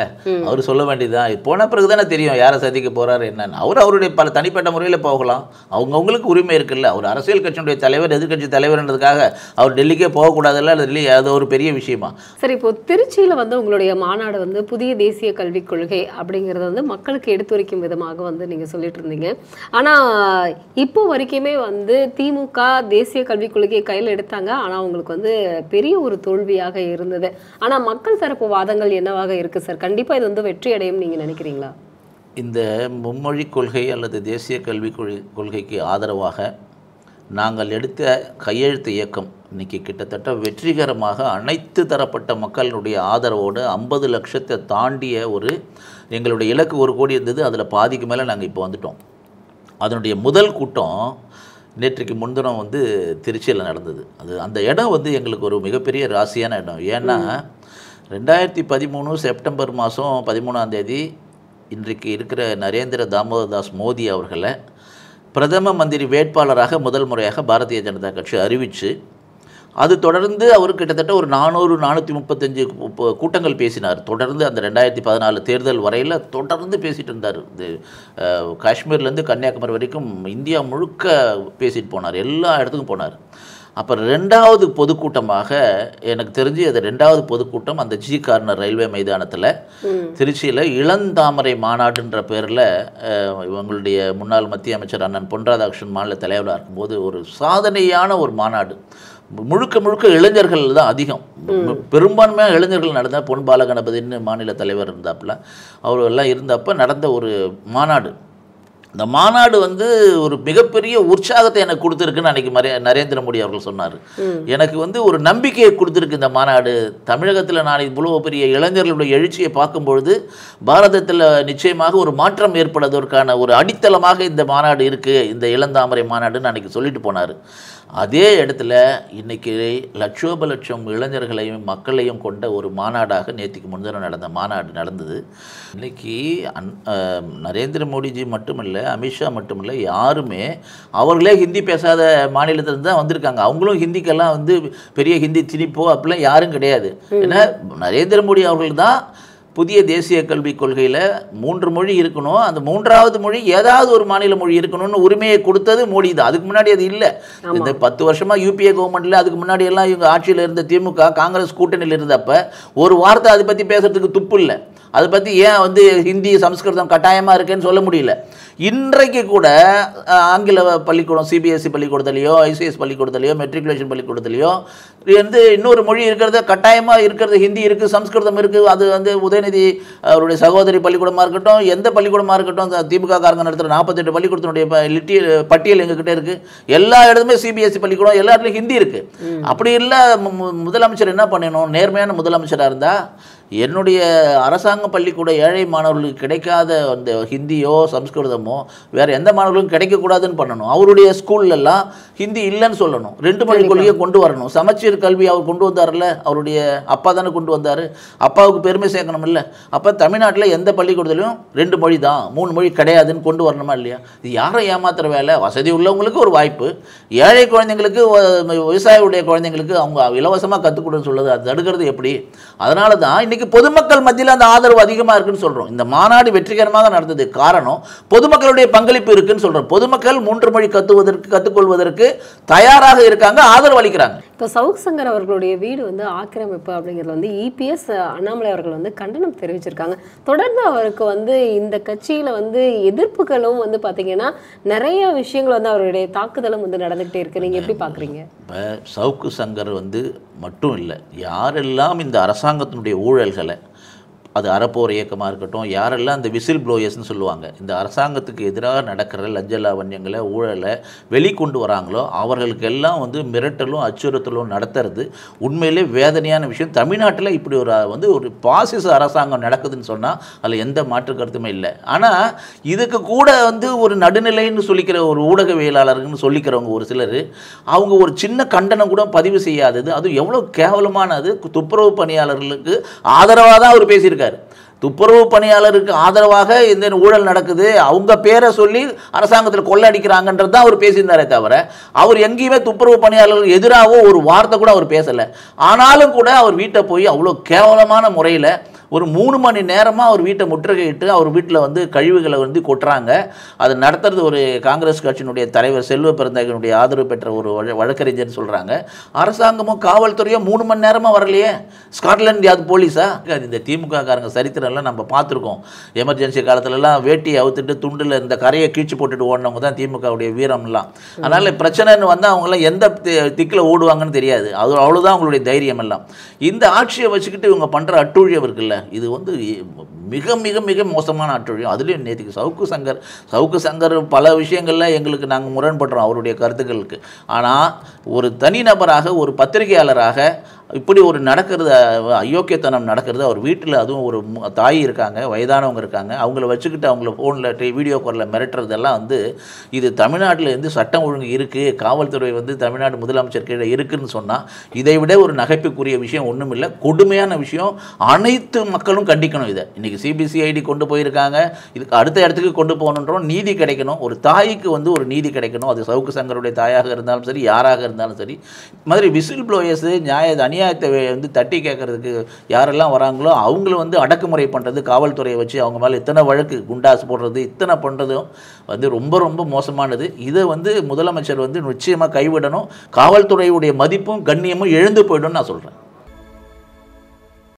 அவர் சொல்ல வேண்டியதுதான். போன பிறகு தானே தெரியும் யாரை சந்திக்க போகிறாரு என்னன்னு. அவருடைய பல தனிப்பட்ட முறையில் போகலாம், அவங்கவுங்களுக்கு உரிமை இருக்குல்ல. அவர் அரசியல் கட்சியினுடைய தலைவர், எதிர்கட்சி தலைவர்ன்றதுக்காக அவர் டெல்லிக்கே போகக்கூடாதுல்ல, டெல்லி அது ஒரு பெரிய விஷயமா. சரி, இப்போ திருச்சியில் வந்து உங்களுடைய மாநாடு வந்து புதிய தேசிய கல்விக் கொள்கை அப்படிங்கிறத வந்து மக்களுக்கு எடுத்துரைக்கும் விதமாக வந்து நீங்கள் சொல்லிட்டு இருந்தீங்க. ஆனால் இப்போ வரைக்குமே வந்து திமுக தேசிய கல்விக் கொள்கையை கையில் எடுத்தாங்க, ஆனால் அவங்களுக்கு வந்து பெரிய ஒரு தோல்வியாக இருந்தது. ஆனால் மக்கள் தரப்பு வாதங்கள் என்னவாக இருக்குது சார்? கண்டிப்பாக இது வந்து வெற்றி அடையும் நீங்கள் நினைக்கிறீங்களா? இந்த மும்மொழி கொள்கை அல்லது தேசிய கல்விக் கொள்கைக்கு ஆதரவாக நாங்கள் எடுத்த கையெழுத்து இயக்கம் இன்றைக்கி கிட்டத்தட்ட வெற்றிகரமாக அனைத்து தரப்பட்ட மக்களுடைய ஆதரவோடு 50 லட்சத்தை தாண்டிய ஒரு எங்களுடைய இலக்கு 1 கோடி இருந்தது. அதில் பாதிக்கு மேலே நாங்கள் இப்போ வந்துட்டோம். அதனுடைய முதல் கூட்டம் நேற்றைக்கு முன்தினம் வந்து திருச்சியில் நடந்தது. அந்த இடம் வந்து எங்களுக்கு ஒரு மிகப்பெரிய ராசியான இடம். ஏன்னா 2013 செப்டம்பர் மாதம் 13ஆம் தேதி இன்றைக்கு இருக்கிற நரேந்திர தாமோதர் தாஸ் மோடி அவர்களை பிரதம மந்திரி வேட்பாளராக முதல் முறையாக பாரதிய ஜனதா கட்சி அறிவித்து, அது தொடர்ந்து அவர் கிட்டத்தட்ட ஒரு 435 கூட்டங்கள் பேசினார். தொடர்ந்து அந்த 2014 தேர்தல் வரையில் தொடர்ந்து பேசிகிட்டு இருந்தார். இது காஷ்மீர்லேருந்து கன்னியாகுமரி வரைக்கும் இந்தியா முழுக்க பேசிட்டு போனார், எல்லா இடத்துக்கும் போனார். அப்போ 2வது பொதுக்கூட்டமாக எனக்கு தெரிஞ்சு அது 2வது பொதுக்கூட்டம் அந்த ஜி கார்னர் ரயில்வே மைதானத்தில் திருச்சியில் இளந்தாமரை மாநாடுன்ற பேரில் இவங்களுடைய முன்னாள் மத்திய அமைச்சர் அண்ணன் பொன் ராதாகிருஷ்ணன் மாநில தலைவராக இருக்கும்போது ஒரு சாதனையான ஒரு மாநாடு. முழுக்க முழுக்க இளைஞர்கள் தான் அதிகம், பெரும்பான்மையாக இளைஞர்கள் நடந்த பொன் பாலகணபதினு மாநில தலைவர் இருந்தாப்புல அவரெல்லாம் இருந்தப்போ நடந்த ஒரு மாநாடு. இந்த மாநாடு வந்து ஒரு மிகப்பெரிய உற்சாகத்தை எனக்கு கொடுத்துருக்குன்னு அன்றைக்கி நரேந்திர மோடி அவர்கள் சொன்னார். எனக்கு வந்து ஒரு நம்பிக்கையை கொடுத்துருக்கு இந்த மாநாடு. தமிழகத்தில் நான் இவ்வளோ பெரிய இளைஞர்களுடைய எழுச்சியை பார்க்கும்பொழுது பாரதத்தில் நிச்சயமாக ஒரு மாற்றம் ஏற்படுவதற்கான ஒரு அடித்தளமாக இந்த மாநாடு இருக்குது, இந்த இளந்தாமரை மாநாடுன்னு அன்றைக்கி சொல்லிட்டு போனார். அதே இடத்துல இன்றைக்கி லட்சோப லட்சம் இளைஞர்களையும் மக்களையும் கொண்ட ஒரு மாநாடாக நேற்றுக்கு முன்தினம் நடந்த மாநாடு நடந்தது. இன்றைக்கி நரேந்திர மோடிஜி மட்டுமில்லை, அமித்ஷா மட்டுமில்லை, யாருமே அவர்களே ஹிந்தி பேசாத மாநிலத்திலிருந்து தான் வந்திருக்காங்க. அவங்களும் ஹிந்திக்கெல்லாம் வந்து பெரிய ஹிந்தி திணிப்போ அப்படிலாம் யாரும் கிடையாது. ஏன்னா நரேந்திர மோடி அவர்கள் தான் புதிய தேசிய கல்விக் கொள்கையில் 3 மொழி இருக்கணும், அந்த 3வது மொழி ஏதாவது ஒரு மாநில மொழி இருக்கணும்னு உரிமையை கொடுத்தது மோடி தான். அதுக்கு முன்னாடி அது இல்லை. இந்த 10 வருஷமாக யூபிஏ கவர்மெண்ட்டில் அதுக்கு முன்னாடி எல்லாம் இவங்க ஆட்சியில் இருந்த திமுக காங்கிரஸ் கூட்டணியில் இருந்தப்போ ஒரு வார்த்தை அதை பற்றி பேசுறதுக்கு துப்பு இல்லை. அதை பற்றி ஏன் வந்து ஹிந்தி சம்ஸ்கிருதம் கட்டாயமாக இருக்குன்னு சொல்ல முடியல. இன்றைக்கு கூட ஆங்கில பள்ளிக்கூடம் சிபிஎஸ்சி பள்ளிக்கூடத்துலையோ ஐசிஎஸ் பள்ளிக்கூடத்துலையோ மெட்ரிகுலேஷன் பள்ளிக்கூடத்துலையோ வந்து இன்னொரு மொழி இருக்கிறத கட்டாயமாக இருக்கிறது ஹிந்தி இருக்குது, சம்ஸ்கிருதம் இருக்குது. அது வந்து உதயநிதி அவருடைய சகோதரி பள்ளிக்கூடமாக இருக்கட்டும், எந்த பள்ளிக்கூடமாக இருக்கட்டும், திமுக காரங்க நடத்துகிற 48 பள்ளிக்கூடத்தினுடைய பட்டியல் எங்ககிட்ட இருக்குது. எல்லா இடத்துமே சிபிஎஸ்சி பள்ளிக்கூடம், எல்லா இடத்துலையும் ஹிந்தி இருக்குது. அப்படி இல்லை முதலமைச்சர் என்ன பண்ணணும், நேர்மையான முதலமைச்சராக இருந்தால் என்னுடைய அரசாங்க பள்ளிக்கூட ஏழை மாணவர்களுக்கு கிடைக்காத அந்த ஹிந்தியோ சம்ஸ்கிருதமோ வேறு எந்த மாணவர்களுக்கும் கிடைக்கக்கூடாதுன்னு பண்ணணும். அவருடைய ஸ்கூல்லலாம் ஹிந்தி இல்லைன்னு சொல்லணும். 2 மொழி கொள்கையை கொண்டு வரணும். சமச்சீர் கல்வி அவர் கொண்டு வந்தார்ல, அவருடைய அப்பா தானே கொண்டு வந்தார். அப்பாவுக்கு பெருமை சேர்க்கணும் இல்லை. அப்போ தமிழ்நாட்டில் எந்த பள்ளிக்கூடத்துலையும் 2 மொழி தான், 3 மொழி கிடையாதுன்னு கொண்டு வரணுமா இல்லையா? இது யாரும் ஏமாத்துற வேலை. வசதி உள்ளவங்களுக்கு ஒரு வாய்ப்பு, ஏழை குழந்தைங்களுக்கு விவசாயியுடைய குழந்தைங்களுக்கு அவங்க இலவசமாக கற்றுக் கொடுன்னு சொல்லுது. அது தடுக்கிறது எப்படி? அதனால தான் இன்னைக்கு பொதுமக்கள் மத்தியில் அந்த ஆதரவு அதிகமாக இருக்குன்னு சொல்கிறோம். இந்த மாநாடு வெற்றிகரமாக நடந்தது காரணம் பொதுமக்களுடைய பங்களிப்பு இருக்குன்னு சொல்கிறோம். பொதுமக்கள் 3 மொழி கற்றுக்கொள்வதற்கு தயாராக இருக்காங்க, ஆதரவு அளிக்கிறாங்க. இப்போ சவுக் சங்கர் அவர்களுடைய வீடு வந்து ஆக்கிரமிப்பு அப்படிங்கிறது வந்து இபிஎஸ் அண்ணாமலை அவர்கள் வந்து கண்டனம் தெரிவிச்சிருக்காங்க. தொடர்ந்து அவருக்கு வந்து இந்த கட்சியில் வந்து எதிர்ப்புகளும் வந்து பார்த்தீங்கன்னா நிறைய விஷயங்கள் வந்து அவருடைய தாக்குதலும் வந்து நடந்துகிட்டே இருக்கு. நீங்கள் எப்படி பார்க்குறீங்க? இப்போ சவுக்கு சங்கர் வந்து மட்டும் இல்லை, யாரெல்லாம் இந்த அரசாங்கத்தினுடைய ஊழல்களை, அது அறப்போர் இயக்கமாக இருக்கட்டும், யாரெல்லாம் இந்த விசில் ப்ளோயர்ஸ்னு சொல்லுவாங்க, இந்த அரசாங்கத்துக்கு எதிராக நடக்கிற லஞ்ச லாவண்யங்களை ஊழலை வெளிக்கொண்டு வராங்களோ அவர்களுக்கெல்லாம் வந்து மிரட்டலும் அச்சுறுத்தலும் நடத்துறது உண்மையிலே வேதனையான விஷயம். தமிழ்நாட்டில் இப்படி ஒரு பாசிச அரசாங்கம் நடக்குதுன்னு சொன்னால் அதில் எந்த மாற்று கருத்துமே இல்லை. ஆனால் இதுக்கு கூட வந்து ஒரு நடுநிலைன்னு சொல்லிக்கிற ஒரு ஊடகவியலாளர்கள்னு சொல்லிக்கிறவங்க ஒரு சிலர், அவங்க ஒரு சின்ன கண்டனம் கூட பதிவு செய்யாதது, அதுவும் எவ்வளோ கேவலமானது. துப்புரவு பணியாளர்களுக்கு ஆதரவாக தான் அவர் பேசியிருக்காரு. துப்புரவு பணியாளருக்கு ஆதரவாக இந்த ஊழல் நடக்குது, அவங்க பேரை சொல்லி அரசாங்கத்தில் கொள்ளடிக்கிறாங்கன்றது தான் அவர் பேசியிருந்தாரே தவிர அவர் எங்கேயுமே துப்புரவு பணியாளர்களுக்கு எதிராக ஒரு வார்த்தை கூட அவர் பேசலை. ஆனாலும் கூட அவர் வீட்டை போய் அவ்வளோ கேவலமான முறையில் ஒரு 3 மணி நேரமாக அவர் வீட்டை முற்றுகையிட்டு அவர் வீட்டில் வந்து கழிவுகளை வந்து கொட்டுறாங்க. அதை நடத்துறது ஒரு காங்கிரஸ் கட்சியினுடைய தலைவர் செல்வ பெருந்தகையினுடைய ஆதரவு பெற்ற ஒரு வழக்கறிஞர்னு சொல்கிறாங்க. அரசாங்கமும் காவல்துறையும் 3 மணி நேரமாக வரலையே. ஸ்காட்லாந்து அது போலீஸா? இந்த திமுக காரங்க சரித்திரம்லாம் நம்ம பார்த்துருக்கோம். எமர்ஜென்சி காலத்துலலாம் வேட்டியை அவுத்துட்டு துண்டில் இந்த கரையை கீழ்ச்சி போட்டுட்டு ஓடினவங்க தான் திமுகவுடைய வீரம்லாம். அதனால் பிரச்சனைன்னு வந்தால் அவங்களாம் எந்த திக்கில் ஓடுவாங்கன்னு தெரியாது. அது அவ்வளோதான் அவங்களுடைய தைரியம் எல்லாம். இந்த ஆட்சியை வச்சுக்கிட்டு இவங்க பண்ணுற அட்டூழியம் இருக்குல்ல, இது வந்து மிக மிக மிக மோசமான அட்டுழியம். அதுலேயும் நேற்றுக்கு சவுக்கு சங்கர் பல விஷயங்களில் எங்களுக்கு நாங்கள் முரண்படுறோம் அவருடைய கருத்துக்களுக்கு. ஆனால் ஒரு தனிநபராக ஒரு பத்திரிகையாளராக இப்படி ஒரு நடக்கிறது, அயோக்கியத்தனம் நடக்கிறது. அவர் வீட்டில் அதுவும் ஒரு தாய் இருக்காங்க, வயதானவங்க இருக்காங்க, அவங்கள வச்சுக்கிட்டு அவங்கள ஃபோனில் வீடியோ காலில் மிரட்டுறதெல்லாம் இது தமிழ்நாட்டில் சட்டம் ஒழுங்கு இருக்குது, காவல்துறை தமிழ்நாடு முதலமைச்சர் கீழே இருக்குதுன்னு சொன்னால் இதை விட ஒரு நகைப்புக்குரிய விஷயம் ஒன்றும் இல்லை. கொடுமையான விஷயம். அனைத்து மக்களும் கண்டிக்கணும். இதை இன்றைக்கி சிபிசிஐடி கொண்டு போயிருக்காங்க, இதுக்கு அடுத்த இடத்துக்கு கொண்டு போகணுன்றோம். நீதி கிடைக்கணும், ஒரு தாய்க்கு ஒரு நீதி கிடைக்கணும். அது சவுக்கு சங்கருடைய தாயாக இருந்தாலும் சரி, யாராக இருந்தாலும் சரி. இது மாதிரி விசில் ப்ளோயர்ஸு அநியாயத்தை தட்டி கேட்கறதுக்கு யாரெல்லாம் வராங்களோ அவங்கள அடக்குமுறை பண்ணுறது, காவல்துறையை வச்சு அவங்க மேலே இத்தனை வழக்கு குண்டாஸ் போடுறது, இத்தனை பண்ணுறதும் ரொம்ப ரொம்ப மோசமானது. இதை முதலமைச்சர் நிச்சயமாக கைவிடணும். காவல்துறையுடைய மதிப்பும் கண்ணியமும் எழுந்து போய்டும்னு நான் சொல்கிறேன்.